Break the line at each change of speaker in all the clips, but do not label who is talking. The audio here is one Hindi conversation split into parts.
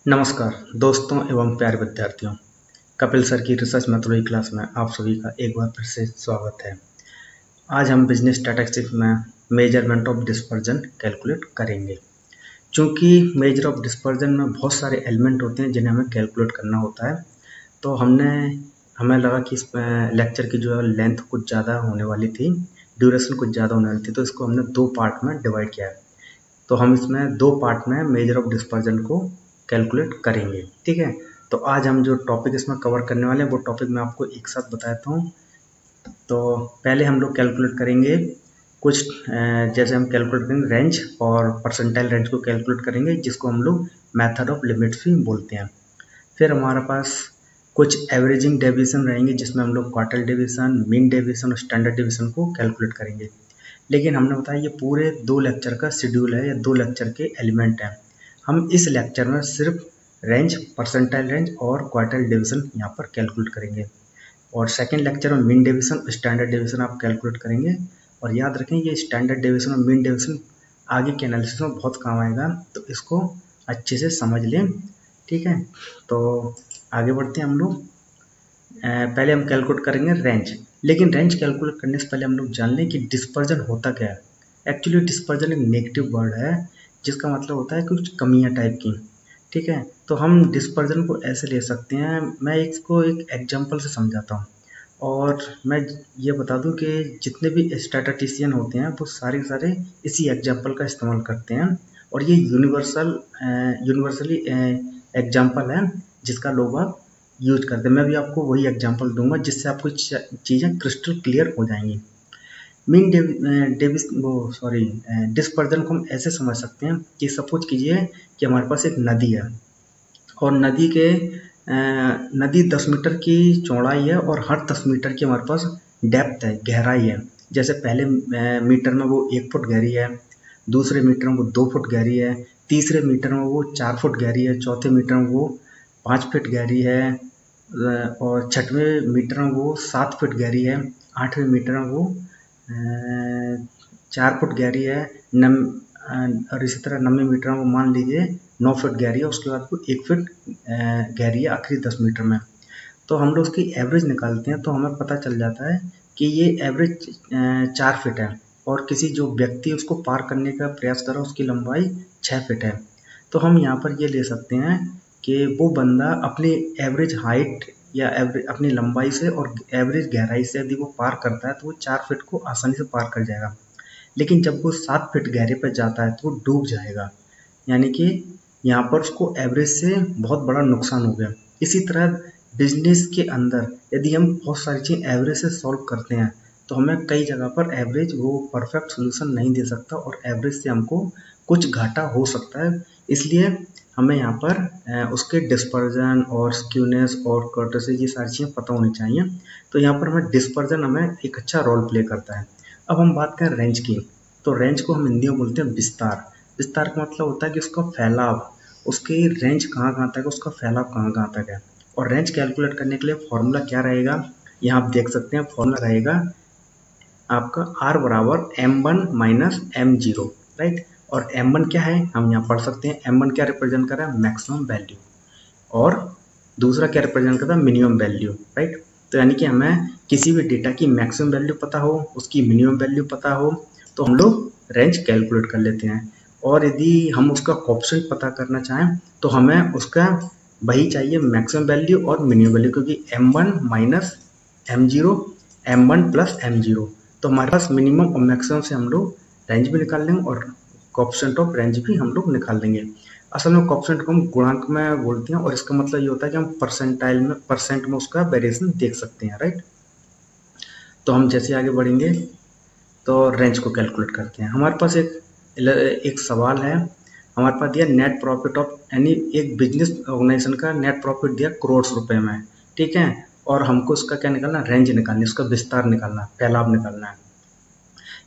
नमस्कार दोस्तों एवं प्यारे विद्यार्थियों। कपिल सर की रिसर्च मेथोडोलॉजी क्लास में आप सभी का एक बार फिर से स्वागत है। आज हम बिजनेस स्टैटिस्टिक्स में मेजरमेंट ऑफ डिस्पर्जन कैलकुलेट करेंगे। चूँकि मेजर ऑफ डिस्पर्जन में बहुत सारे एलिमेंट होते हैं जिन्हें हमें कैलकुलेट करना होता है, तो हमें लगा कि इस लेक्चर की जो लेंथ कुछ ज़्यादा होने वाली थी, ड्यूरेशन कुछ ज़्यादा होने वाली थी, तो इसको हमने 2 पार्ट में डिवाइड किया है। तो हम इसमें 2 पार्ट में मेजर ऑफ डिस्पर्जन को कैलकुलेट करेंगे। ठीक है, तो आज हम जो टॉपिक इसमें कवर करने वाले हैं वो टॉपिक मैं आपको एक साथ बताता हूँ। तो पहले हम लोग कैलकुलेट करेंगे कुछ जैसे हम कैलकुलेट करेंगे रेंज और परसेंटाइल रेंज को कैलकुलेट करेंगे, जिसको हम लोग मेथड ऑफ लिमिट्स भी बोलते हैं। फिर हमारे पास कुछ एवरेजिंग डेविएशन रहेंगे जिसमें हम लोग क्वार्टाइल डेविएशन, मीन डेविएशन और स्टैंडर्ड डेविएशन को कैलकुलेट करेंगे। लेकिन हमने बताया ये पूरे 2 लेक्चर का शेड्यूल है या 2 लेक्चर के एलिमेंट हैं। हम इस लेक्चर में सिर्फ रेंज, परसेंटाइल रेंज और क्वार्टाइल डेविएशन यहाँ पर कैलकुलेट करेंगे, और सेकंड लेक्चर में मीन डेविएशन, स्टैंडर्ड डेविएशन आप कैलकुलेट करेंगे। और याद रखें ये स्टैंडर्ड डेविएशन और मीन डेविएशन आगे के एनालिसिस में बहुत काम आएगा, तो इसको अच्छे से समझ लें। ठीक है, तो आगे बढ़ते हैं हम लोग। पहले हम कैलकुलेट करेंगे रेंज, लेकिन रेंज कैलकुलेट करने से पहले हम लोग जान लें कि डिस्पर्जन होता क्या है। एक्चुअली डिस्पर्जन एक नेगेटिव वर्ड है जिसका मतलब होता है कुछ कमियां टाइप की। ठीक है, तो हम डिस्पर्जन को ऐसे ले सकते हैं, मैं इसको एक एग्जांपल से समझाता हूँ। और मैं ये बता दूं कि जितने भी स्टैटिस्टिशियन होते हैं वो सारे के सारे इसी एग्जांपल का इस्तेमाल करते हैं, और ये यूनिवर्सली एग्जांपल है जिसका लोग आप यूज करते हैं। मैं भी आपको वही एग्जांपल दूंगा जिससे आपको चीज़ें क्रिस्टल क्लियर हो जाएंगी। मीन डिस्पर्जन को हम ऐसे समझ सकते हैं कि सपोज कीजिए कि हमारे पास एक नदी है, और नदी 10 मीटर की चौड़ाई है और हर 10 मीटर की हमारे पास डेप्थ है, गहराई है। जैसे पहले मीटर में वो 1 फुट गहरी है, दूसरे मीटर में वो 2 फुट गहरी है, तीसरे मीटर में वो 4 फुट गहरी है, चौथे मीटर में वो 5 फीट गहरी है, और छठवें मीटर में वो 7 फीट गहरी है, आठवें मीटर में वो 4 फुट गहरी है, और इसी तरह 9वें मीटर में वो मान लीजिए 9 फीट गहरी है, उसके बाद वो 1 फीट गहरी है आखिरी 10 मीटर में। तो हम लोग उसकी एवरेज निकालते हैं तो हमें पता चल जाता है कि ये एवरेज 4 फीट है, और किसी जो व्यक्ति उसको पार करने का प्रयास कर रहा है उसकी लंबाई 6 फीट है। तो हम यहाँ पर ये ले सकते हैं कि वो बंदा अपनी एवरेज हाइट या अपनी लंबाई से और एवरेज गहराई से यदि वो पार करता है तो वो 4 फीट को आसानी से पार कर जाएगा। लेकिन जब वो 7 फीट गहरे पर जाता है तो वो डूब जाएगा, यानी कि यहाँ पर उसको एवरेज से बहुत बड़ा नुकसान हो गया। इसी तरह बिजनेस के अंदर यदि हम बहुत सारी चीज़ एवरेज से सॉल्व करते हैं तो हमें कई जगह पर एवरेज वो परफेक्ट सोल्यूशन नहीं दे सकता, और एवरेज से हमको कुछ घाटा हो सकता है। इसलिए हमें यहाँ पर उसके डिस्पर्जन और स्क्यूनेस और कर्टसी ये सारी चीज़ें पता होनी चाहिए। तो यहाँ पर हमें डिस्पर्जन हमें एक अच्छा रोल प्ले करता है। अब हम बात करें रेंज की, तो रेंज को हम हिंदी में बोलते हैं विस्तार। विस्तार का मतलब होता है कि उसका फैलाव, उसकी रेंज कहाँ तक है, उसका फैलाव कहाँ तक है। और रेंज कैलकुलेट करने के लिए फॉर्मूला क्या रहेगा, यहाँ आप देख सकते हैं। फॉर्मूला रहेगा आपका R बराबर M1 माइनस M0, राइट। और M1 क्या है हम यहाँ पढ़ सकते हैं। M1 क्या रिप्रेजेंट कर रहा है, मैक्सिमम वैल्यू, और दूसरा क्या रिप्रेजेंट करता है, मिनिमम वैल्यू, राइट। तो यानी कि हमें किसी भी डेटा की मैक्सिमम वैल्यू पता हो, उसकी मिनिमम वैल्यू पता हो, तो हम लोग रेंज कैलकुलेट कर लेते हैं। और यदि हम उसका कोएफिशिएंट पता करना चाहें तो हमें उसका वही चाहिए, मैक्सिमम वैल्यू और मिनिमम वैल्यू, क्योंकि M1 minus M0, M1 plus M0। तो हमारे पास मिनिमम और मैक्सिमम से हम लोग रेंज भी निकाल लेंगे और कोएफिशिएंट ऑफ रेंज भी हम लोग निकाल लेंगे। असल में कोएफिशिएंट को हम गुणांक में बोलते हैं, और इसका मतलब ये होता है कि हम परसेंट में उसका वेरिएशन देख सकते हैं, राइट। तो हम जैसे आगे बढ़ेंगे तो रेंज को कैलकुलेट करते हैं। हमारे पास एक सवाल है, हमारे पास दिया नेट प्रॉफिट ऑफ यानी एक बिजनेस ऑर्गेनाइजेशन का नेट प्रॉफिट दिया करोड़ रुपए में, ठीक है। और हमको उसका क्या निकालना, रेंज निकालनी, उसका विस्तार निकालना, फैलाव निकालना है।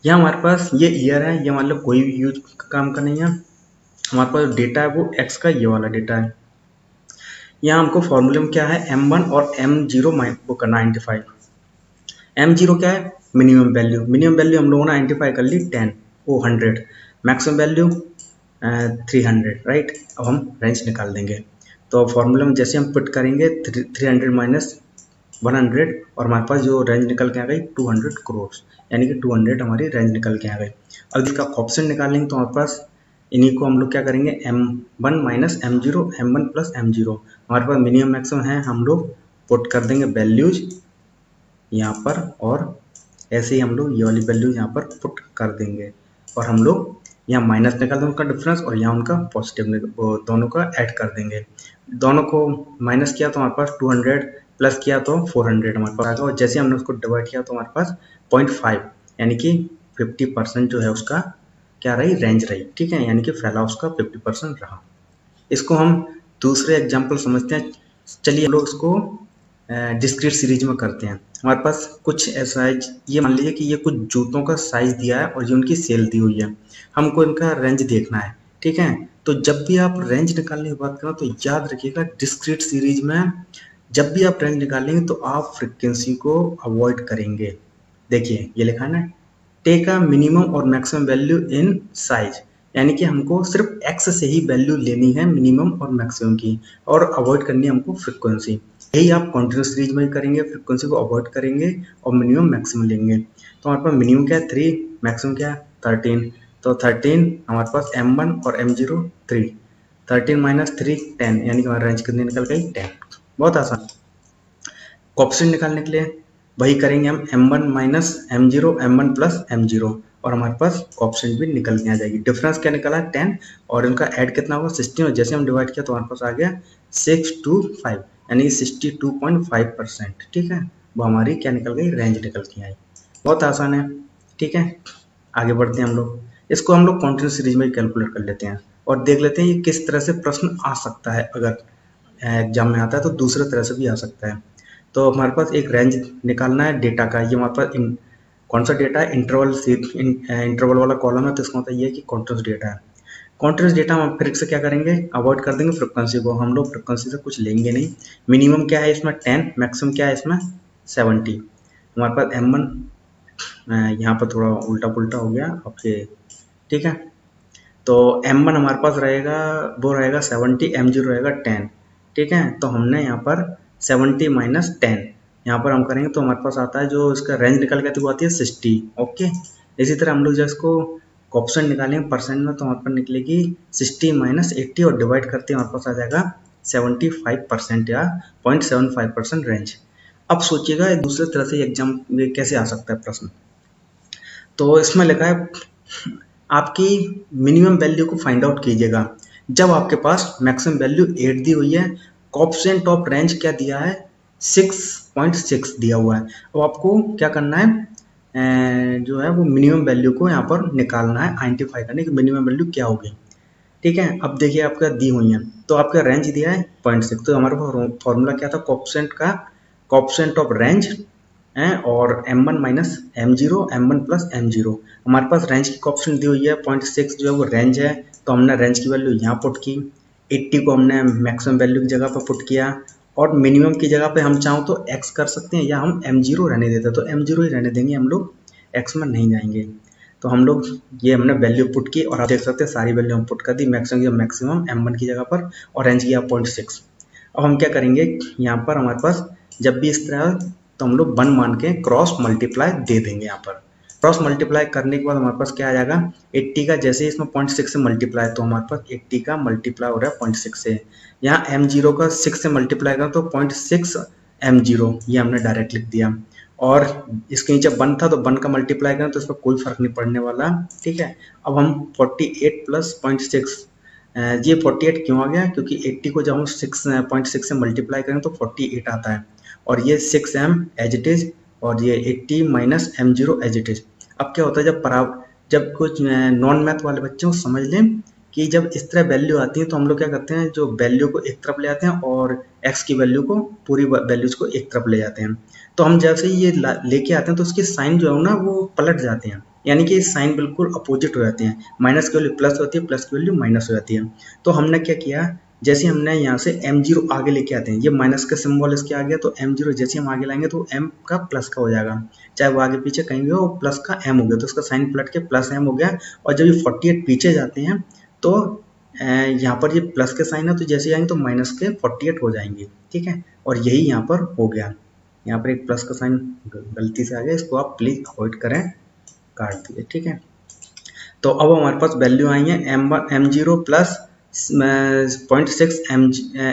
यहाँ हमारे पास ये ईयर है, ये मान लो कोई भी यूज काम का नहीं है। हमारे पास डेटा है वो एक्स का ये वाला डेटा है। यहाँ हमको फॉर्मूले में क्या है, M1 और M0 वो करना 95। M0 क्या है, मिनिमम वैल्यू। मिनिमम वैल्यू हम लोगों ने आइडेंटिफाई कर ली 10, वो 100, मैक्सिमम वैल्यू 300, राइट। अब हम रेंज निकाल देंगे। तो फॉर्मूला में जैसे हम पुट करेंगे 300 माइनस 100 और हमारे पास जो रेंज निकल के आ गई 200 करोड़, यानी कि 200 हमारी रेंज निकल के आ गई। अब इसका कोएफिशिएंट निकालेंगे तो हमारे पास इन्हीं को हम लोग क्या करेंगे m1 minus m0 m1 plus m0, हमारे पास मिनिमम मैक्सिमम है, हम लोग पुट कर देंगे वैल्यूज यहाँ पर और ऐसे ही हम लोग ये वाली वैल्यूज यहाँ पर पुट कर देंगे और हम लोग यहाँ माइनस निकाल देंगे उनका डिफरेंस और यहाँ उनका पॉजिटिव दोनों का ऐड कर देंगे। दोनों को माइनस किया तो हमारे पास 200 प्लस किया तो 400 हमारे पास आ गया और जैसे हमने उसको डिवाइड किया तो हमारे पास 0.5 यानी कि 50% जो है उसका क्या रही, रेंज रही। ठीक है, यानी कि फैलाव उसका 50% रहा। इसको हम दूसरे एग्जाम्पल समझते हैं। चलिए हम लोग इसको डिस्क्रीट सीरीज में करते हैं। हमारे पास कुछ ऐसा है, ये मान लीजिए कि ये कुछ जूतों का साइज दिया है और ये उनकी सेल दी हुई है, हमको इनका रेंज देखना है। ठीक है, तो जब भी आप रेंज निकालने की बात करें तो याद रखिएगा डिस्क्रीट सीरीज में जब भी आप रेंज निकालेंगे तो आप फ्रीक्वेंसी को अवॉइड करेंगे। देखिए ये लिखा है ना, टेक अ मिनिमम और मैक्सिमम वैल्यू इन साइज, यानी कि हमको सिर्फ एक्स से ही वैल्यू लेनी है मिनिमम और मैक्सिमम की और अवॉइड करनी है हमको फ्रीक्वेंसी। यही आप कॉन्टिन्यूस सीरीज में करेंगे, फ्रीक्वेंसी को अवॉइड करेंगे और मिनिमम मैक्सिमम लेंगे। तो हमारे पास मिनिमम क्या है 3, मैक्सिमम क्या है 13, तो 13 हमारे पास m1 और m0 3, 13 माइनस 3 10, यानी कि हमारा रेंज कितनी निकल गई 10। बहुत आसान। कोएफिशिएंट निकालने के लिए वही करेंगे हम m1 minus m0 m1 plus m0 और हमारे पास कोएफिशिएंट भी निकल के आ जाएगी। डिफरेंस क्या निकला 10 और इनका ऐड कितना होगा 16 और जैसे हम डिवाइड किया तो हमारे पास आ गया 625 यानी 62.5%। ठीक है, वो हमारी क्या निकल गई, रेंज निकल के आई। बहुत आसान है। ठीक है, आगे बढ़ते हैं हम लोग। इसको हम लोग कॉन्टिन्यूस सीरीज में कैलकुलेट कर लेते हैं और देख लेते हैं ये किस तरह से प्रश्न आ सकता है। अगर एग्जाम में आता है तो दूसरे तरह से भी आ सकता है। तो हमारे पास एक रेंज निकालना है डेटा का। ये हमारे पास कौन सा डेटा है, इंटरवल वाला कॉलम है, तो इसका मतलब ये है कि कॉन्टिन्यूस डेटा है। कॉन्टिन्यूस डेटा हम फिर से क्या करेंगे, अवॉइड कर देंगे फ्रिक्वेंसी को। हम लोग फ्रिक्वेंसी से कुछ लेंगे नहीं। मिनिमम क्या है इसमें 10, मैक्सिमम क्या है इसमें 70। हमारे पास m1 यहाँ पर थोड़ा उल्टा पुल्टा हो गया आपके। ठीक है, तो m1 हमारे पास रहेगा, वो रहेगा 70, m0 रहेगा 10। ठीक है, तो हमने यहाँ पर 70 माइनस 10 यहाँ पर हम करेंगे तो हमारे पास आता है जो इसका रेंज निकल गया तो वो आती है 60। ओके, इसी तरह हम लोग जो इसको कोएफिशिएंट निकालेंगे परसेंट में तो हमारे पास निकलेगी 60 माइनस 80 और डिवाइड करते हैं हमारे पास आ जाएगा 75% या 0.75% रेंज। अब सोचिएगा दूसरे तरह से एग्जाम में कैसे आ सकता है प्रश्न। तो इसमें लिखा है आपकी मिनिमम वैल्यू को फाइंड आउट कीजिएगा जब आपके पास मैक्सिमम वैल्यू 8 दी हुई है, कोएफिशिएंट ऑफ रेंज क्या दिया है 6.6 दिया हुआ है। अब आपको क्या करना है, जो है वो मिनिमम वैल्यू को यहाँ पर निकालना है, आइडेंटिफाई करने की मिनिमम वैल्यू क्या होगी। ठीक है, अब देखिए आपका दी हुई है तो आपका रेंज दिया है 0.6, तो हमारे पास फॉर्मूला क्या था कोएफिशिएंट का, कोएफिशिएंट ऑफ रेंज और m1 minus m0 m1 plus m0। हमारे पास रेंज की कोएफिशिएंट दी हुई है 0.6 जो है वो रेंज है, तो हमने रेंज की वैल्यू यहाँ पुट की, 80 को हमने मैक्सिमम वैल्यू की जगह पर पुट किया और मिनिमम की जगह पे हम चाहो तो x कर सकते हैं या हम m0 रहने देते, तो m0 ही रहने देंगे, हम लोग x में नहीं जाएंगे। तो हम लोग ये हमने वैल्यू पुट की और आप देख सकते हैं सारी वैल्यू हम पुट कर दी, मैक्सिमम m1 की जगह पर और रेंज किया 0.6। अब हम क्या करेंगे, यहाँ पर हमारे पास जब भी इस तरह तो हम लोग 1 मान के क्रॉस मल्टीप्लाई दे देंगे। यहाँ पर क्रॉस मल्टीप्लाई करने के बाद हमारे पास क्या आ जाएगा 80 का, जैसे इसमें 0.6 से मल्टीप्लाई तो हमारे पास 80 का मल्टीप्लाई हो रहा है 0.6 से। यहाँ m0 का 6 से मल्टीप्लाई करें तो 0.6 m0 ये हमने डायरेक्ट लिख दिया और इसके नीचे 1 था तो 1 का मल्टीप्लाई करें तो इसमें कोई फर्क नहीं पड़ने वाला। ठीक है, अब हम 48 प्लस 0.6, ये 48 क्यों आ गया, क्योंकि 80 को जब हम 6.6 से मल्टीप्लाई करें तो 48 आता है और ये 6m एज इट इज और ये 80 minus m0 as it is. अब क्या होता है जब कुछ नॉन मैथ वाले बच्चे समझ लें कि जब इस तरह वैल्यू आती है तो हम लोग क्या करते हैं, जो वैल्यू को एक तरफ ले आते हैं और x की वैल्यू को, पूरी वैल्यूज को एक तरफ ले जाते हैं। तो हम जैसे ये लेके आते हैं तो उसके साइन जो है ना वो पलट जाते हैं, यानी कि साइन बिल्कुल अपोजिट हो जाते हैं, माइनस की वैल्यू प्लस होती है, प्लस की वैल्यू माइनस हो जाती है। तो हमने क्या किया, जैसे हमने यहाँ से m0 आगे लेके आते हैं, ये माइनस का सिंबल इसके आ गया तो m0 जैसे हम आगे लाएंगे तो m का प्लस का हो जाएगा, चाहे वो आगे पीछे कहीं भी हो, प्लस का m हो गया तो उसका साइन पलट के प्लस m हो गया। और जब ये 48 पीछे जाते हैं तो यहाँ पर ये प्लस के साइन है तो जैसे आएंगे तो माइनस के 48 हो जाएंगे, ठीक है। और यही यहाँ पर हो गया, यहाँ पर एक प्लस का साइन गलती से आ गया, इसको आप प्लीज अवॉइड करें, काट दिए, ठीक है। तो अब हमारे पास वैल्यू आई है m0 प्लस 0.6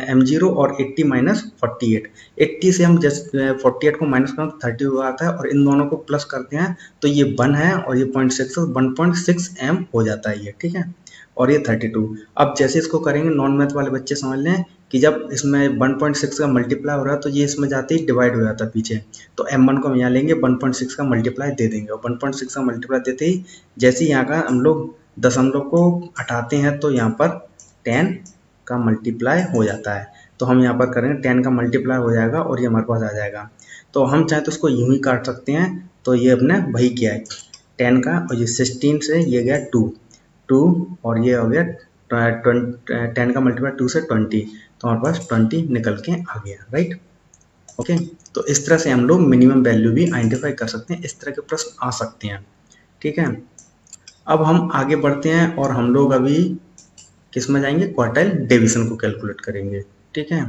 m0 और 80 माइनस 48। 80 से हम जस्ट 48 को माइनस करें तो 30 हो आता है, और इन दोनों को प्लस करते हैं तो ये 1 है और ये 0.6 1.6 m हो जाता है ये, ठीक है। और ये 32। अब जैसे इसको करेंगे, नॉन मैथ वाले बच्चे समझ लें कि जब इसमें 1.6 का मल्टीप्लाई हो रहा है तो ये इसमें जाते ही डिवाइड हो जाता है पीछे, तो m1 को हम यहाँ लेंगे, 1.6 का मल्टीप्लाई दे देंगे, और 1.6 का मल्टीप्लाई देते ही जैसे यहाँ का हम लोग दशमलव को हटाते हैं तो यहाँ पर 10 का मल्टीप्लाई हो जाता है। तो हम यहाँ पर करेंगे 10 का मल्टीप्लाई हो जाएगा और ये हमारे पास आ जाएगा। तो हम चाहे तो इसको यूं ही काट सकते हैं, तो ये अपने वही किया है 10 का, और ये 16 से ये गया 2 और ये हो गया 10 का मल्टीप्लाई 2 से 20, तो हमारे पास 20 निकल के आ गया, राइट। ओके, तो इस तरह से हम लोग मिनिमम वैल्यू भी आइडेंटिफाई कर सकते हैं, इस तरह के प्रश्न आ सकते हैं, ठीक है। अब हम आगे बढ़ते हैं और हम लोग अभी किस में जाएंगे, क्वार्टाइल डिवीजन को कैलकुलेट करेंगे, ठीक है।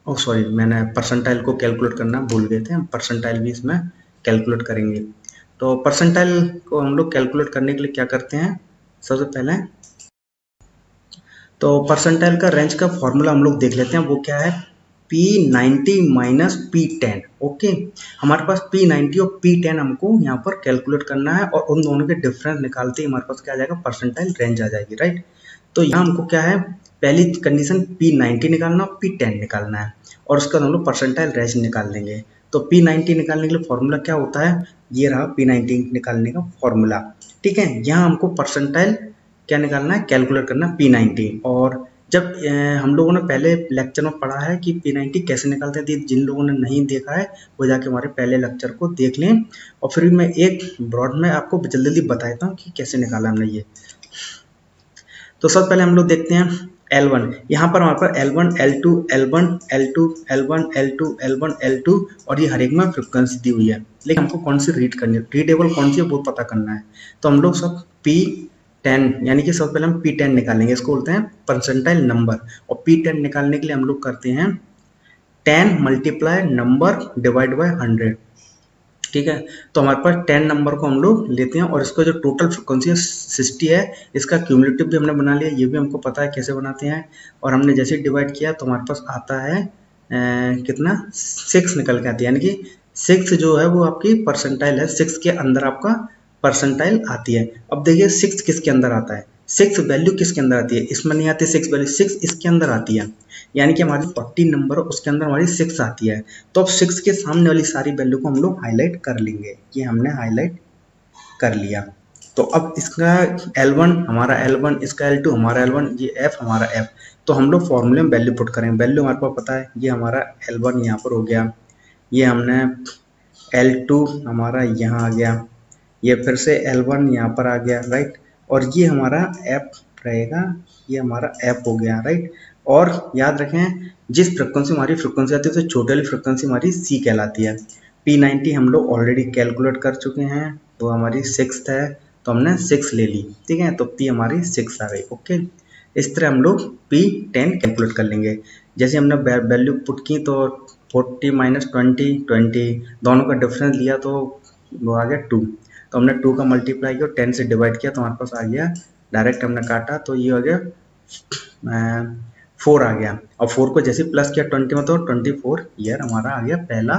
ओह सॉरी, मैंने परसेंटाइल को कैलकुलेट करना भूल गए थे, हम परसेंटाइल भी इसमें कैलकुलेट करेंगे। तो परसेंटाइल को हम लोग कैलकुलेट करने के लिए क्या करते हैं, सबसे पहले तो परसेंटाइल का रेंज का फॉर्मूला हम लोग देख लेते हैं, वो क्या है, P90 माइनस P10। ओके, हमारे पास P90 और P10 हमको यहाँ पर कैलकुलेट करना है, और उन दोनों के डिफरेंस निकालते ही हमारे पास क्या आ जाएगा, परसेंटाइल रेंज आ जाएगी, राइट। तो यहाँ हमको क्या है, पहली कंडीशन P90 निकालना और P10 निकालना है, और उसका हम लोग परसेंटाइल रेंज निकाल लेंगे। तो P90 निकालने के लिए फॉर्मूला क्या होता है, ये रहा P90 निकालने का फॉर्मूला, ठीक है। यहाँ हमको परसेंटाइल क्या निकालना है, कैलकुलेट करना P90। और जब हम लोगों ने पहले लेक्चर में पढ़ा है कि P90 कैसे निकालते हैं, जिन लोगों ने नहीं देखा है वो जाके हमारे पहले लेक्चर को देख लें, और फिर मैं एक ब्रॉड में आपको जल्दी जल्दी बताता हूँ कि कैसे निकाला हमने ये। तो सबसे पहले हम लोग देखते हैं L1, यहाँ पर हमारे पास L1 L2 L1 L2 L1 L2 L1 L2 और ये हर एक में फ्रिक्वेंसी दी हुई है, लेकिन हमको कौन सी रीड करनी है, रीडेबल कौन सी है वो पता करना है। तो हम लोग सब P10 यानी कि सबसे पहले हम P10 निकालेंगे, इसको बोलते हैं परसेंटाइल नंबर, और P10 निकालने के लिए हम लोग करते हैं 10 मल्टीप्लाई नंबर डिवाइड बाय 100, ठीक है। तो हमारे पास 10 नंबर को हम लोग लेते हैं, और इसका जो टोटल फ्रिक्वेंसी है 60 है, इसका क्यूमुलेटिव भी हमने बना लिया, ये भी हमको पता है कैसे बनाते हैं। और हमने जैसे डिवाइड किया तो हमारे पास आता है कितना, 6 निकल के आती है, यानी कि 6 जो है वो आपकी परसेंटाइल है, 6 के अंदर आपका परसेंटाइल आती है। अब देखिए 6 किसके अंदर आता है, 6 वैल्यू किसके अंदर आती है, इसमें नहीं आती 6 वैल्यू, 6 इसके अंदर आती है, यानी कि हमारी 40 नंबर उसके अंदर हमारी 6 आती है। तो अब 6 के सामने वाली सारी वैल्यू को हम लोग हाईलाइट कर लेंगे, ये हमने हाईलाइट कर लिया। तो अब इसका L1 हमारा L1, इसका L2 हमारा L1, ये F हमारा F। तो हम लोग फॉर्मूले में वैल्यू पुट करेंगे, वैल्यू हमारे पास पता है, ये हमारा L1 यहाँ पर हो गया, ये हमने L2 हमारा यहाँ आ गया, ये फिर से L1 यहाँ पर आ गया, राइट। और ये हमारा F रहेगा, ये हमारा F हो गया, राइट। और याद रखें जिस फ्रिक्वेंसी हमारी फ्रिक्वेंसी आती है उससे छोटी वाली फ्रिक्वेंसी हमारी C कहलाती है। P90 हम लोग ऑलरेडी कैलकुलेट कर चुके हैं, तो हमारी 6 है, तो हमने 6 ले ली, ठीक है। तो P हमारी 6 आ गई, ओके। इस तरह हम लोग P10 कैलकुलेट कर लेंगे। जैसे हमने वैल्यू पुट की तो 40 माइनस 20 20, दोनों का डिफरेंस लिया तो वो आ गया 2, तो हमने 2 का मल्टीप्लाई किया, 10 से डिवाइड किया तो हमारे पास आ गया, डायरेक्ट हमने काटा तो ये हो गया 4 आ गया, और 4 को जैसे प्लस किया 20 में तो 24 ईयर हमारा आ गया पहला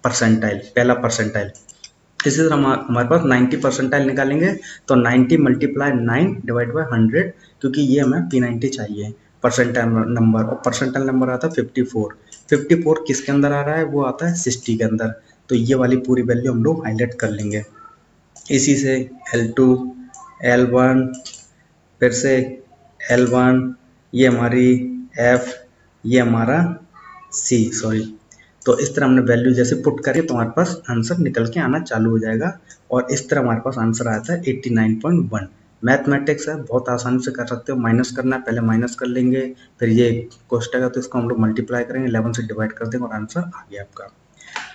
परसेंटाइल। इसी तरह हमारे पास 90 परसेंटाइल निकालेंगे, तो 90 मल्टीप्लाई 9 डिवाइड बाय 100, क्योंकि ये हमें P90 चाहिए परसेंटाइल नंबर, और परसेंटाइल नंबर आता है 54 किसके अंदर आ रहा है, वो आता है 60 के अंदर। तो ये वाली पूरी वैल्यू हम लोग हाईलाइट कर लेंगे। इसी से L2 L1 फिर से L1, ये हमारी F, ये हमारा C, सॉरी। तो इस तरह हमने वैल्यू जैसे पुट करें तो हमारे पास आंसर निकल के आना चालू हो जाएगा, और इस तरह हमारे पास आंसर आता है 89.1। मैथमेटिक्स है, बहुत आसानी से कर सकते हो, माइनस करना है पहले माइनस कर लेंगे, फिर ये कोष्टक है तो इसको हम लोग मल्टीप्लाई करेंगे, 11 से डिवाइड कर देंगे और आंसर आ गया आपका।